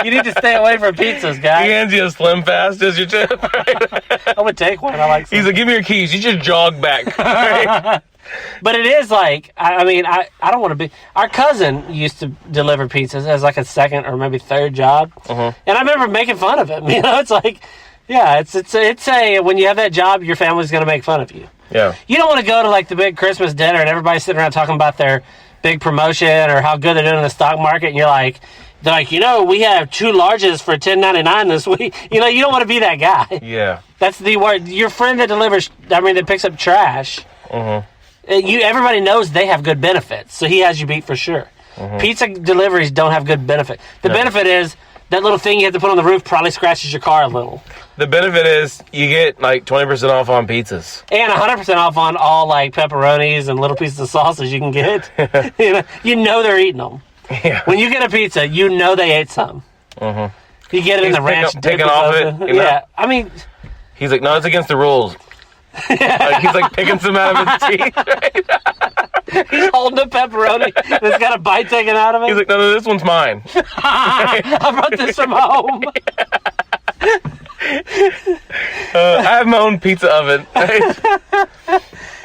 You need to stay away from pizzas, guys. He hands you a Slim Fast as your tip. Right? I would take one. I like some. He's like, give me your keys. You just jog back. Right? But it is like, I mean, I don't want to be. Our cousin used to deliver pizzas as like a second or maybe third job. And I remember making fun of him. You know, it's like, yeah, it's a, when you have that job, your family's going to make fun of you. Yeah. You don't want to go to like the big Christmas dinner and everybody's sitting around talking about their big promotion or how good they're doing in the stock market. And you're like, they're like, you know, we have 2 larges for $10.99 this week. You know, you don't want to be that guy. Yeah. That's the word. Your friend that delivers, that picks up trash. Everybody knows they have good benefits, so he has you beat for sure. Pizza deliveries don't have good benefit. The benefit is that little thing you have to put on the roof probably scratches your car a little. The benefit is you get like 20% off on pizzas. And 100% off on all like pepperonis and little pieces of sausages you can get. you know they're eating them. Yeah. When you get a pizza, you know they ate some. You get it in the ranch. Taking off it. You know? Yeah, I mean. He's like, no, it's against the rules. Like, he's like picking some out of his teeth. Right? He's holding a pepperoni that's got a bite taken out of it. He's like, no, this one's mine. I brought this from home. I have my own pizza oven.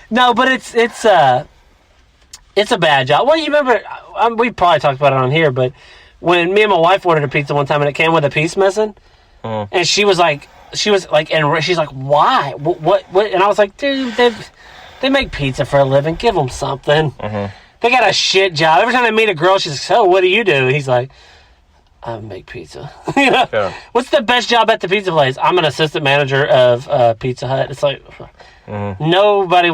No, but it's a bad job. Well, you remember, we probably talked about it on here, but when me and my wife ordered a pizza one time and it came with a piece missing, and she was like, and she's like, why? What? And I was like, dude, they make pizza for a living. Give them something. They got a shit job. Every time they meet a girl, she's like, so what do you do? He's like, I make pizza. You know? Yeah. What's the best job at the pizza place? I'm an assistant manager of Pizza Hut. It's like, nobody.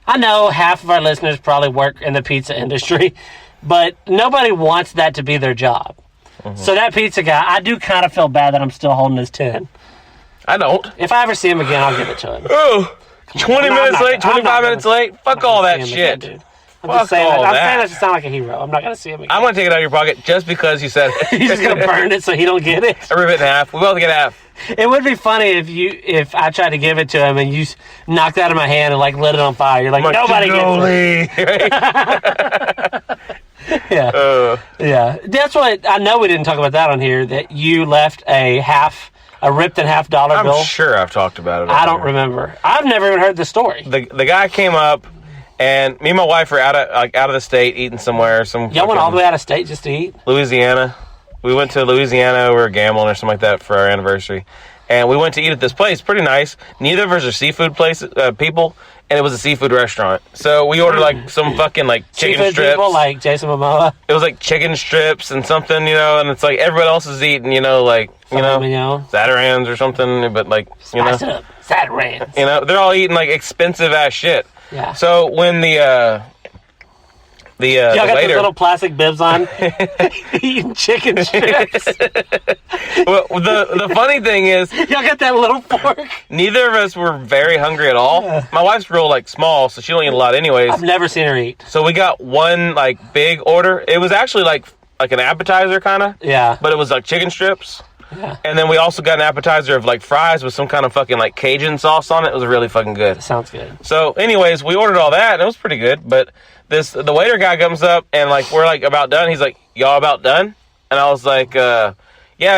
I know half of our listeners probably work in the pizza industry, but nobody wants that to be their job. So that pizza guy, I do kind of feel bad that I'm still holding his 10. I don't. If I ever see him again, I'll give it to him. Oh, 20 minutes late, 25 minutes late. Fuck all that shit. Again, I'm saying that to sound like a hero. I'm not going to see him again. I'm going to take it out of your pocket just because you said it. He's just going to burn it so he don't get it. I rip it in half. We both get half. It would be funny if I tried to give it to him and you knocked it out of my hand and like lit it on fire. You're like, nobody gets it. Yeah. Yeah. That's what I know we didn't talk about that on here, that you left a ripped in half dollar bill. I'm sure I've talked about it. I don't remember. I've never even heard the story. The guy came up and me and my wife were out of the state eating somewhere. Y'all went all the way out of state just to eat? Louisiana. We went to Louisiana. We were gambling or something like that for our anniversary. And we went to eat at this place. Pretty nice. Neither of us are seafood people. And it was a seafood restaurant. So we ordered like some fucking like chicken seafood strips. People like Jason Momoa. It was like chicken strips and something, and it's like everybody else is eating, Zatarans or something, but like, Spice it up. Zatarans. They're all eating like expensive ass shit. Yeah. So when the y'all got waiter, those little plastic bibs on, eating chicken strips. Well, the funny thing is, y'all got that little fork. Neither of us were very hungry at all. Yeah. My wife's real like small, so she don't eat a lot anyways. I've never seen her eat. So we got one like big order. It was actually like an appetizer kind of. Yeah. But it was like chicken strips. Yeah. And then we also got an appetizer of like fries with some kind of fucking like Cajun sauce on it. It was really fucking good. That sounds good. So anyways, we ordered all that and it was pretty good. But the waiter guy comes up and like we're like about done. He's like, y'all about done? And I was like, yeah,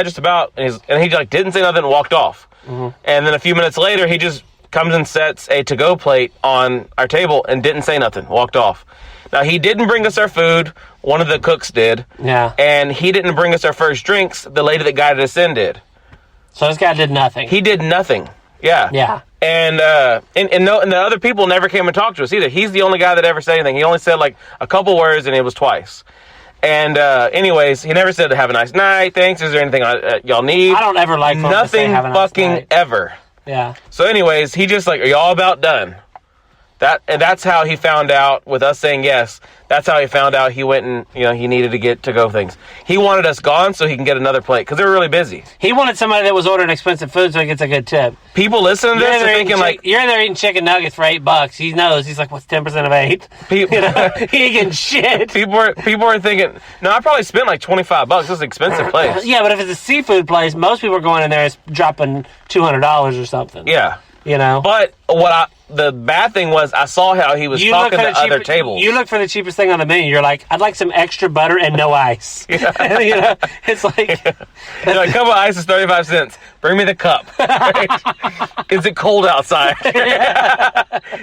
just about. And he like didn't say nothing and walked off. And then a few minutes later, he just comes and sets a to-go plate on our table and didn't say nothing, walked off. Now, he didn't bring us our food. One of the cooks did. Yeah. And he didn't bring us our first drinks. The lady that guided us in did. So this guy did nothing. He did nothing. Yeah. Yeah. And the other people never came and talked to us either. He's the only guy that ever said anything. He only said like a couple words, and it was twice. And anyways, he never said have a nice night. Thanks. Is there anything y'all need? I don't ever like nothing to say, have a nice fucking night. ever. Yeah. So anyways, he just like, are y'all about done? That's how he found out, with us saying yes, that's how he found out he went and, he needed to get to-go things. He wanted us gone so he can get another plate, because they were really busy. He wanted somebody that was ordering expensive food so he gets a good tip. People listening to this are thinking you're in there eating chicken nuggets for $8. He knows. He's like, what's 10% of 8? He ain't getting shit. People are thinking, no, I probably spent like $25. This is an expensive place. Yeah, but if it's a seafood place, most people are going in there and dropping $200 or something. Yeah. But the bad thing was, I saw how he was talking to other tables. You look for the cheapest thing on the menu. You're like, I'd like some extra butter and no ice. Yeah. It's like... You're like, cup of ice is 35 cents. Bring me the cup. Right? Is it cold outside?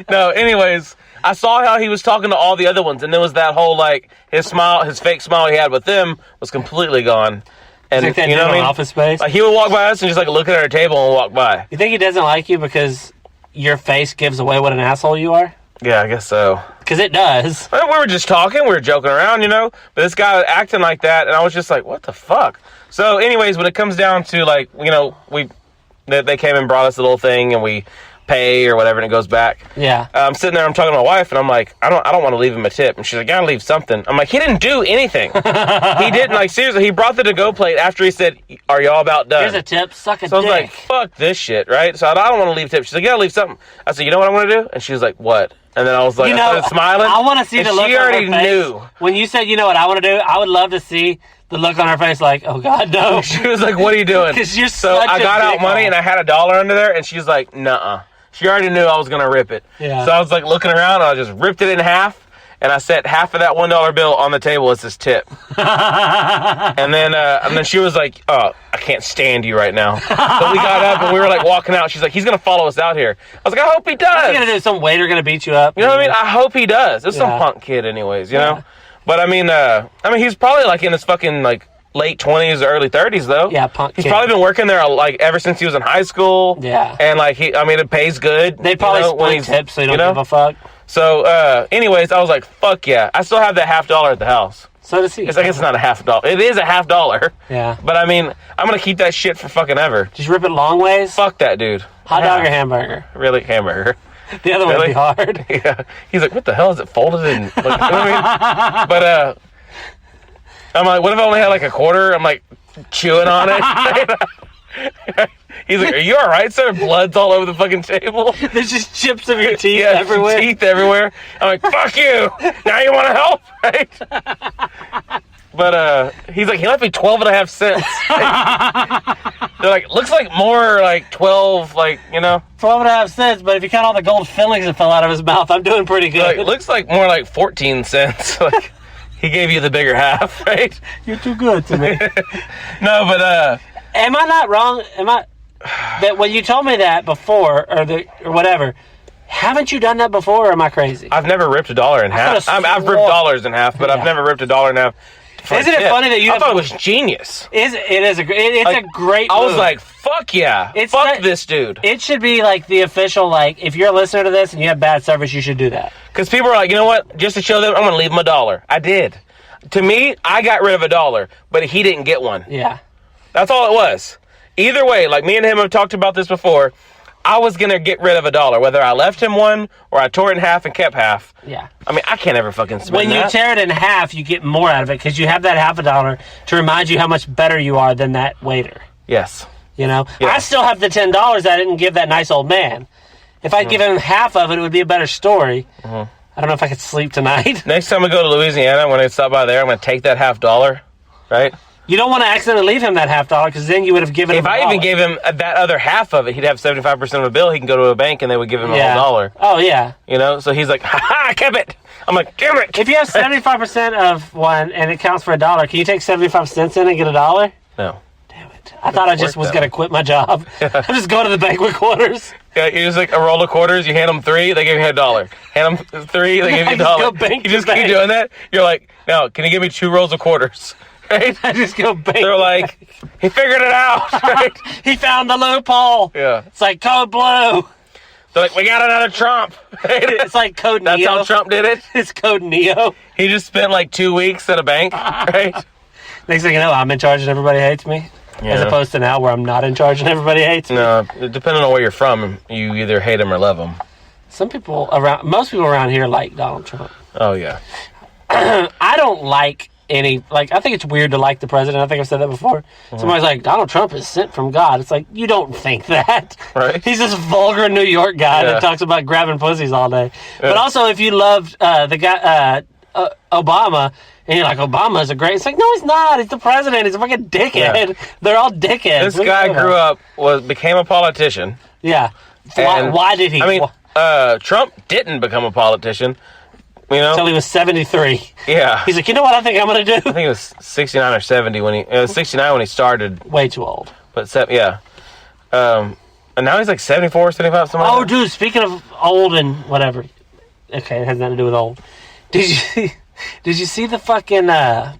No, anyways, I saw how he was talking to all the other ones, and there was that whole, his fake smile he had with them was completely gone. And like that, you know what I mean? Office Space. Like, he would walk by us and just look at our table and walk by. You think he doesn't like you because your face gives away what an asshole you are? Yeah, I guess so. Because it does. Well, we were just talking, we were joking around, but this guy was acting like that, and I was just like, what the fuck? So, anyways, when it comes down to they came and brought us a little thing, and we pay or whatever, and it goes back. Yeah. I'm sitting there, I'm talking to my wife, and I'm like, I don't want to leave him a tip. And she's like, gotta leave something. I'm like, he didn't do anything. He didn't, seriously, he brought the to-go plate after he said, are y'all about done? Here's a tip, suck a dick. So I was like, fuck this shit, right? So I don't want to leave tips. She's like, you gotta leave something. I said, you know what I want to do? And she was like, what? And then I was like, I started smiling. I want to see the look on her face. She already knew. When you said, you know what I want to do, I would love to see the look on her face like, oh, God, no. She was like, what are you doing? Because you're so I got out money, and I had $1 under there, and she's like, nuh-uh. She already knew I was going to rip it. Yeah. So I was looking around, and I just ripped it in half, and I set half of that $1 bill on the table as his tip. and then she was like, oh, I can't stand you right now. So we got up, and we were walking out. She's like, he's going to follow us out here. I was like, I hope he does. What's he going to do? Some waiter going to beat you up? You know what I mean? I hope he does. It's some punk kid anyways, you know? But I mean, he's probably in his fucking late 20s or early 30s though. Yeah, punk He's kid. probably been working there ever since he was in high school. Yeah. And it pays good. They probably split tips so you don't give a fuck. So anyways, I was like, fuck yeah. I still have that $50 at the house. So does he. I guess it's not a $50. It is a $50. Yeah. But I mean, I'm gonna keep that shit for fucking ever. Just rip it long ways? Fuck that dude. Hot dog or hamburger? Really, hamburger. The other one would be hard. Yeah. He's like, what the hell is it folded in? You know what I mean? But I'm like, what if I only had a quarter? I'm chewing on it. He's like, are you all right, sir? Blood's all over the fucking table. There's just chips of your teeth everywhere. Teeth everywhere. I'm like, fuck you. Now you want to help, right? But he's like, he left me 12.5 cents. They're like, looks like more 12, 12.5 cents, but if you count all the gold fillings that fell out of his mouth, I'm doing pretty good. Looks like more 14 cents. He gave you the bigger half, right? You're too good to me. No, but am I not wrong? That when you told me that before or whatever, haven't you done that before, or am I crazy? I've never ripped $1 in half. I've ripped dollars in half, but I've never ripped $1 in half. Isn't it funny that you? I thought it was genius. It's a great. I was like, fuck yeah, fuck this dude. It should be the official. If you're a listener to this and you have bad service, you should do that. Because people are like, you know what? Just to show them, I'm going to leave him $1. I did. To me, I got rid of $1, but he didn't get one. Yeah, that's all it was. Either way, me and him have talked about this before. I was going to get rid of $1, whether I left him one or I tore it in half and kept half. Yeah. I mean, I can't ever fucking spend When you tear it in half, you get more out of it because you have that $50 to remind you how much better you are than that waiter. Yes. Yes. I still have the $10 I didn't give that nice old man. If I give him half of it, it would be a better story. I don't know if I could sleep tonight. Next time I go to Louisiana, when I stop by there, I'm going to take that $50, right? You don't want to accidentally leave him that $50 because then you would have given him If I even gave him that other half of it, he'd have 75% of a bill. He can go to a bank and they would give him a whole $1. Oh, yeah. So he's like, ha-ha, I kept it. I'm like, damn it. If you have 75% of one and it counts for $1, can you take 75 cents in and get $1? No. Damn it. I thought I just was going to quit my job. I'm just going to the bank with quarters. Yeah, you just a roll of quarters, you hand them 3, they give you $1. Hand them 3, they give you $1. You just keep doing that. You're like, now, can you give me 2 rolls of quarters? Right? I just go bank. They're like, he figured it out. Right? He found the loophole. Yeah. It's like Code Blue. They're like, we got another Trump. Right? It's like Code Neo. That's how Trump did it? It's Code Neo. He just spent 2 weeks at a bank, right? Next thing you know, I'm in charge and everybody hates me. Yeah. As opposed to now where I'm not in charge and everybody hates me. No, depending on where you're from, you either hate them or love them. most people around here like Donald Trump. Oh, yeah. I don't like any, I think it's weird to like the president. I think I've said that before. Mm-hmm. Somebody's like, Donald Trump is sent from God. It's like, you don't think that. Right. He's this vulgar New York guy that talks about grabbing pussies all day. Yeah. But also, if you loved the guy, Obama, and you're like, Obama's a great... It's like, no, he's not. He's the president. He's a fucking dickhead. Yeah. They're all dickheads. This guy grew up, became a politician. Yeah. Why did he? I mean, Trump didn't become a politician. Until he was 73. Yeah. He's like, you know what I think I'm going to do? I think it was 69 or 70 when it was 69 when he started. Way too old. But, yeah. And now he's like 74, 75, something like that. Dude, speaking of old and whatever. Okay, it has nothing to do with old. Did you see the fucking, that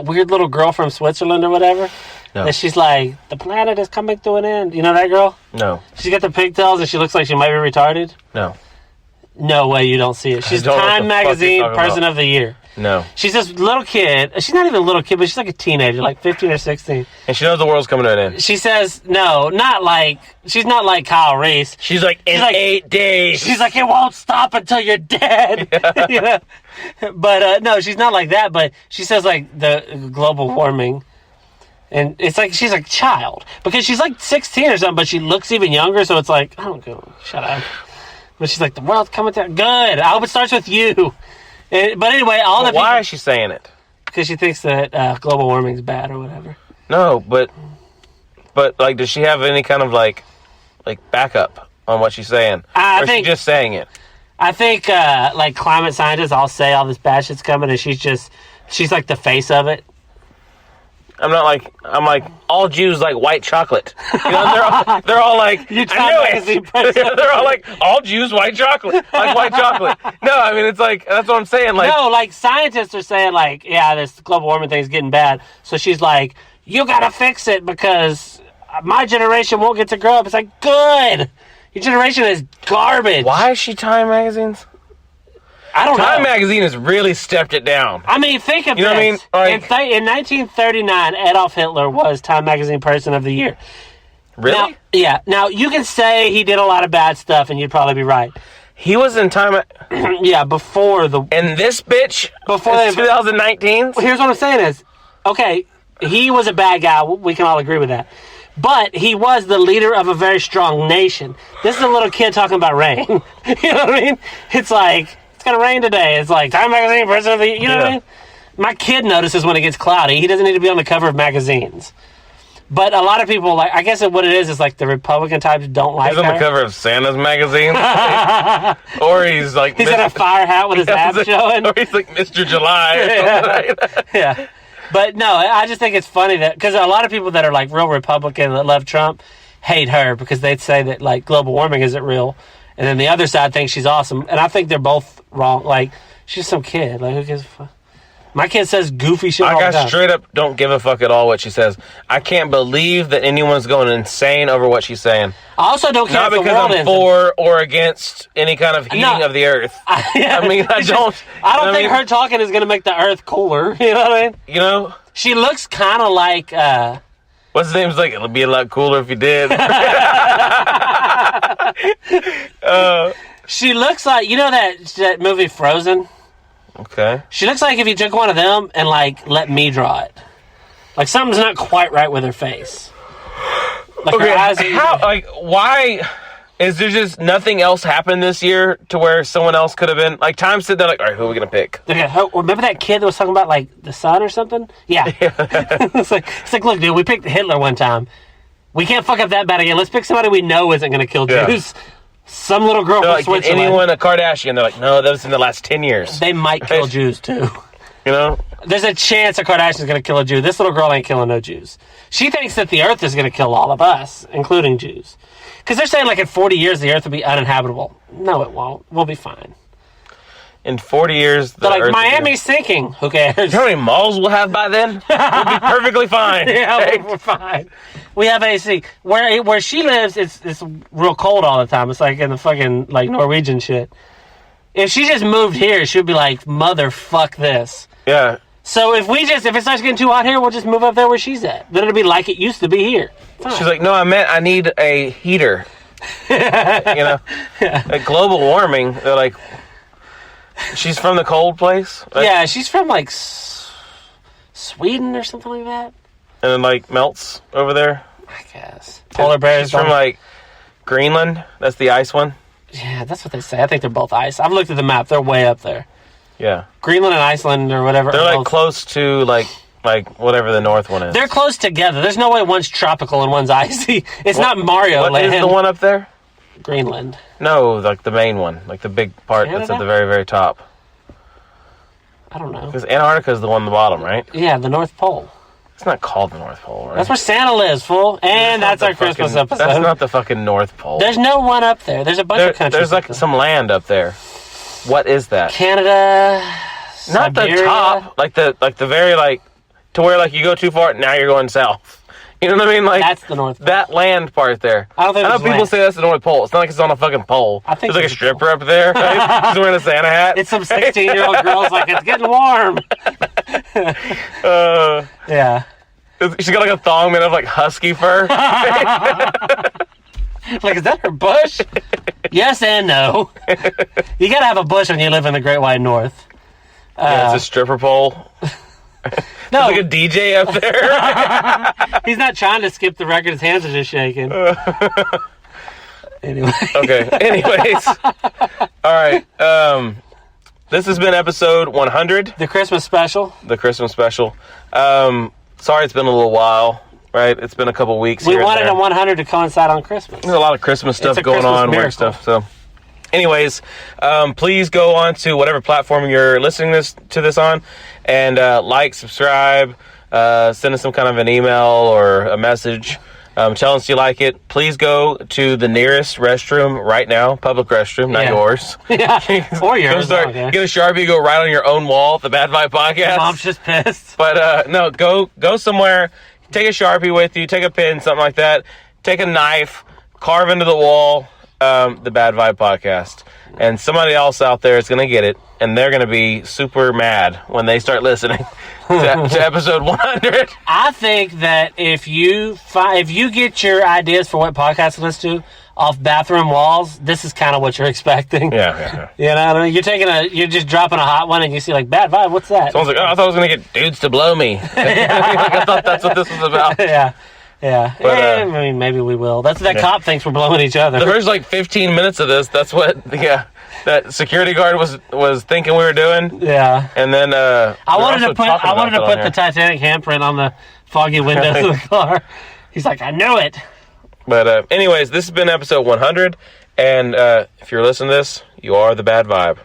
weird little girl from Switzerland or whatever? No. That she's like, the planet is coming to an end. You know that girl? No. She's got the pigtails and she looks like she might be retarded? No. No way you don't see it. She's Time Magazine Person of the Year. No. She's this little kid. She's not even a little kid, but she's like a teenager, like 15 or 16. And she knows the world's coming to an end. She says, no, she's not like Kyle Reese. She's like, in 8 days. She's like, it won't stop until you're dead. Yeah. But, no, she's not like that, but she says, like, the global warming. And it's like, she's a child. Because she's like 16 or something, but she looks even younger, so it's like, I don't go, shut up. But she's like, the world's coming to... Good. I hope it starts with you. But anyway, why is she saying it? Because she thinks that global warming's bad or whatever. No, but like, does she have any kind of, like backup on what she's saying? Or is she just saying it? I think, like, climate scientists all say all this bad shit's coming, and she's like the face of it. I'm like, all Jews like white chocolate. They're all like, I knew it. They're all like, all Jews, white chocolate. Like white chocolate. No, I mean, it's like, that's what I'm saying. Like, no, like, scientists are saying, like, yeah, this global warming thing's getting bad. So she's like, you gotta fix it because my generation won't get to grow up. It's like, good. Your generation is garbage. Why is she Time Magazines? I don't know. Time Magazine has really stepped it down. I mean, think of this. You know what I mean? Like, in 1939, Adolf Hitler was Time Magazine Person of the Year. Really? Now, yeah. Now, you can say he did a lot of bad stuff, and you'd probably be right. He was in Time... yeah, before the... And this bitch? Before 2019? Here's what I'm saying is, okay, he was a bad guy. We can all agree with that. But he was the leader of a very strong nation. This is a little kid talking about rain. You know what I mean? It's like... Gonna rain today. It's like Time Magazine Person of the Year. You know what I mean? My kid notices when it gets cloudy. He doesn't need to be on the cover of magazines. But a lot of people, like, I guess what it is like the Republican types don't like her. He's on the cover of Santa's magazine. Or he's like... He's in a fire hat with his abs showing. Or he's like Mr. July or something like that. Yeah. But no, I just think it's funny that... Because a lot of people that are like real Republican that love Trump hate her because they'd say that like global warming isn't real. And then the other side thinks she's awesome. And I think they're both wrong. Like, she's some kid. Like, who gives a fuck? My kid says goofy shit all the time. I straight up don't give a fuck at all what she says. I can't believe that anyone's going insane over what she's saying. I also don't care if the world ends. Not because I'm for or against any kind of heating of the earth. I mean, I don't think her talking is going to make the earth cooler. You know what I mean? You know? She looks kind of like... What's his name's like, it'll be a lot cooler if you did. She looks like, you know that movie Frozen? Okay. She looks like if you took one of them and like let me draw it. Like something's not quite right with her face. Like okay, her eyes why is there just nothing else happened this year to where someone else could have been? Like, Time said, they're like, all right, who are we going to pick? Okay, remember that kid that was talking about, like, the sun or something? Yeah. It's like, look, dude, we picked Hitler one time. We can't fuck up that bad again. Let's pick somebody we know isn't going to kill Jews. Some little girl from Switzerland. Anyone a Kardashian? They're like, no, that was in the last 10 years. They might kill Jews, too. You know? There's a chance a Kardashian's going to kill a Jew. This little girl ain't killing no Jews. She thinks that the earth is going to kill all of us, including Jews. Because they're saying, like, in 40 years, the earth will be uninhabitable. No, it won't. We'll be fine. In 40 years, the earth Miami's sinking. Who cares? You know how many malls we'll have by then? We'll be perfectly fine. Yeah, we're fine. We have AC. Where she lives, it's real cold all the time. It's like in the fucking, like, Norwegian shit. If she just moved here, she'd be like, motherfuck this. Yeah. So if it starts getting too hot here, we'll just move up there where she's at. Then it'll be like it used to be here. Fine. She's like, no, I meant I need a heater. Like global warming. They're like, she's from the cold place. Like, yeah, she's from like Sweden or something like that. And then like melts over there. I guess polar bears. She's from like Greenland. That's the ice one. Yeah, that's what they say. I think they're both ice. I've looked at the map. They're way up there. Yeah, Greenland and Iceland or whatever. They're like close to like whatever the north one is. They're close together. There's no way one's tropical and one's icy. It's not Mario What Land. is the one up there? Greenland. No, like the main one, like the big part that's at the very, very top. I don't know. Because Antarctica is the one on the bottom, right? Yeah, the North Pole. It's not called the North Pole, right? That's where Santa lives, fool. And that's our Christmas episode. That's not the fucking North Pole. There's no one up there. There's a bunch of countries. There's like some land up there. What is that? Canada. Not Siberia. the top, like the very like to where like you go too far, now you're going south. You know what I mean? Like that's the North Pole. That land part there. I know people say that's the North Pole. It's not like it's on a fucking pole. I think there's like a stripper up there. Right? She's wearing a Santa hat. It's some 16-year-old girl's like, it's getting warm. Yeah. She's got like a thong made of like husky fur. Like, is that her bush? Yes and no. You gotta have a bush when you live in the Great White North. Yeah, it's a stripper pole. No, like a DJ up there. He's not trying to skip the record. His hands are just shaking. Anyway. Okay. Anyways. All right. This has been episode 100. The Christmas special. The Christmas special. Sorry it's been a little while, right? It's been a couple weeks. We wanted a 100 to coincide on Christmas. There's a lot of Christmas stuff going Christmas on, weird stuff. So, anyways, please go on to whatever platform you're listening to this on, and like, subscribe, send us some kind of an email or a message. Tell us you like it. Please go to the nearest restroom right now, public restroom, not yours. Yeah, or yours. Get a Sharpie, go right on your own wall, the Bad Vibe Podcast. Mom's just pissed. But no, go somewhere, take a Sharpie with you, take a pen, something like that, take a knife, carve into the wall, the Bad Vibe Podcast. And somebody else out there is going to get it, and they're going to be super mad when they start listening to episode 100. I think that if you get your ideas for what podcast to listen to off bathroom walls, this is kind of what you're expecting. Yeah. You know what I mean? You're just dropping a hot one, and you see like Bad Vibe. What's that? Someone's like, I thought I was going to get dudes to blow me. I thought that's what this was about. Yeah. But, I mean, maybe we will. That's that cop thinks we're blowing each other. The first like 15 minutes of this, that's what that security guard was thinking we were doing. Yeah. And then I wanted to put the Titanic handprint on the foggy windows of the car. He's like, I knew it. But anyways, this has been episode 100, and if you're listening to this, you are the Bad Vibe.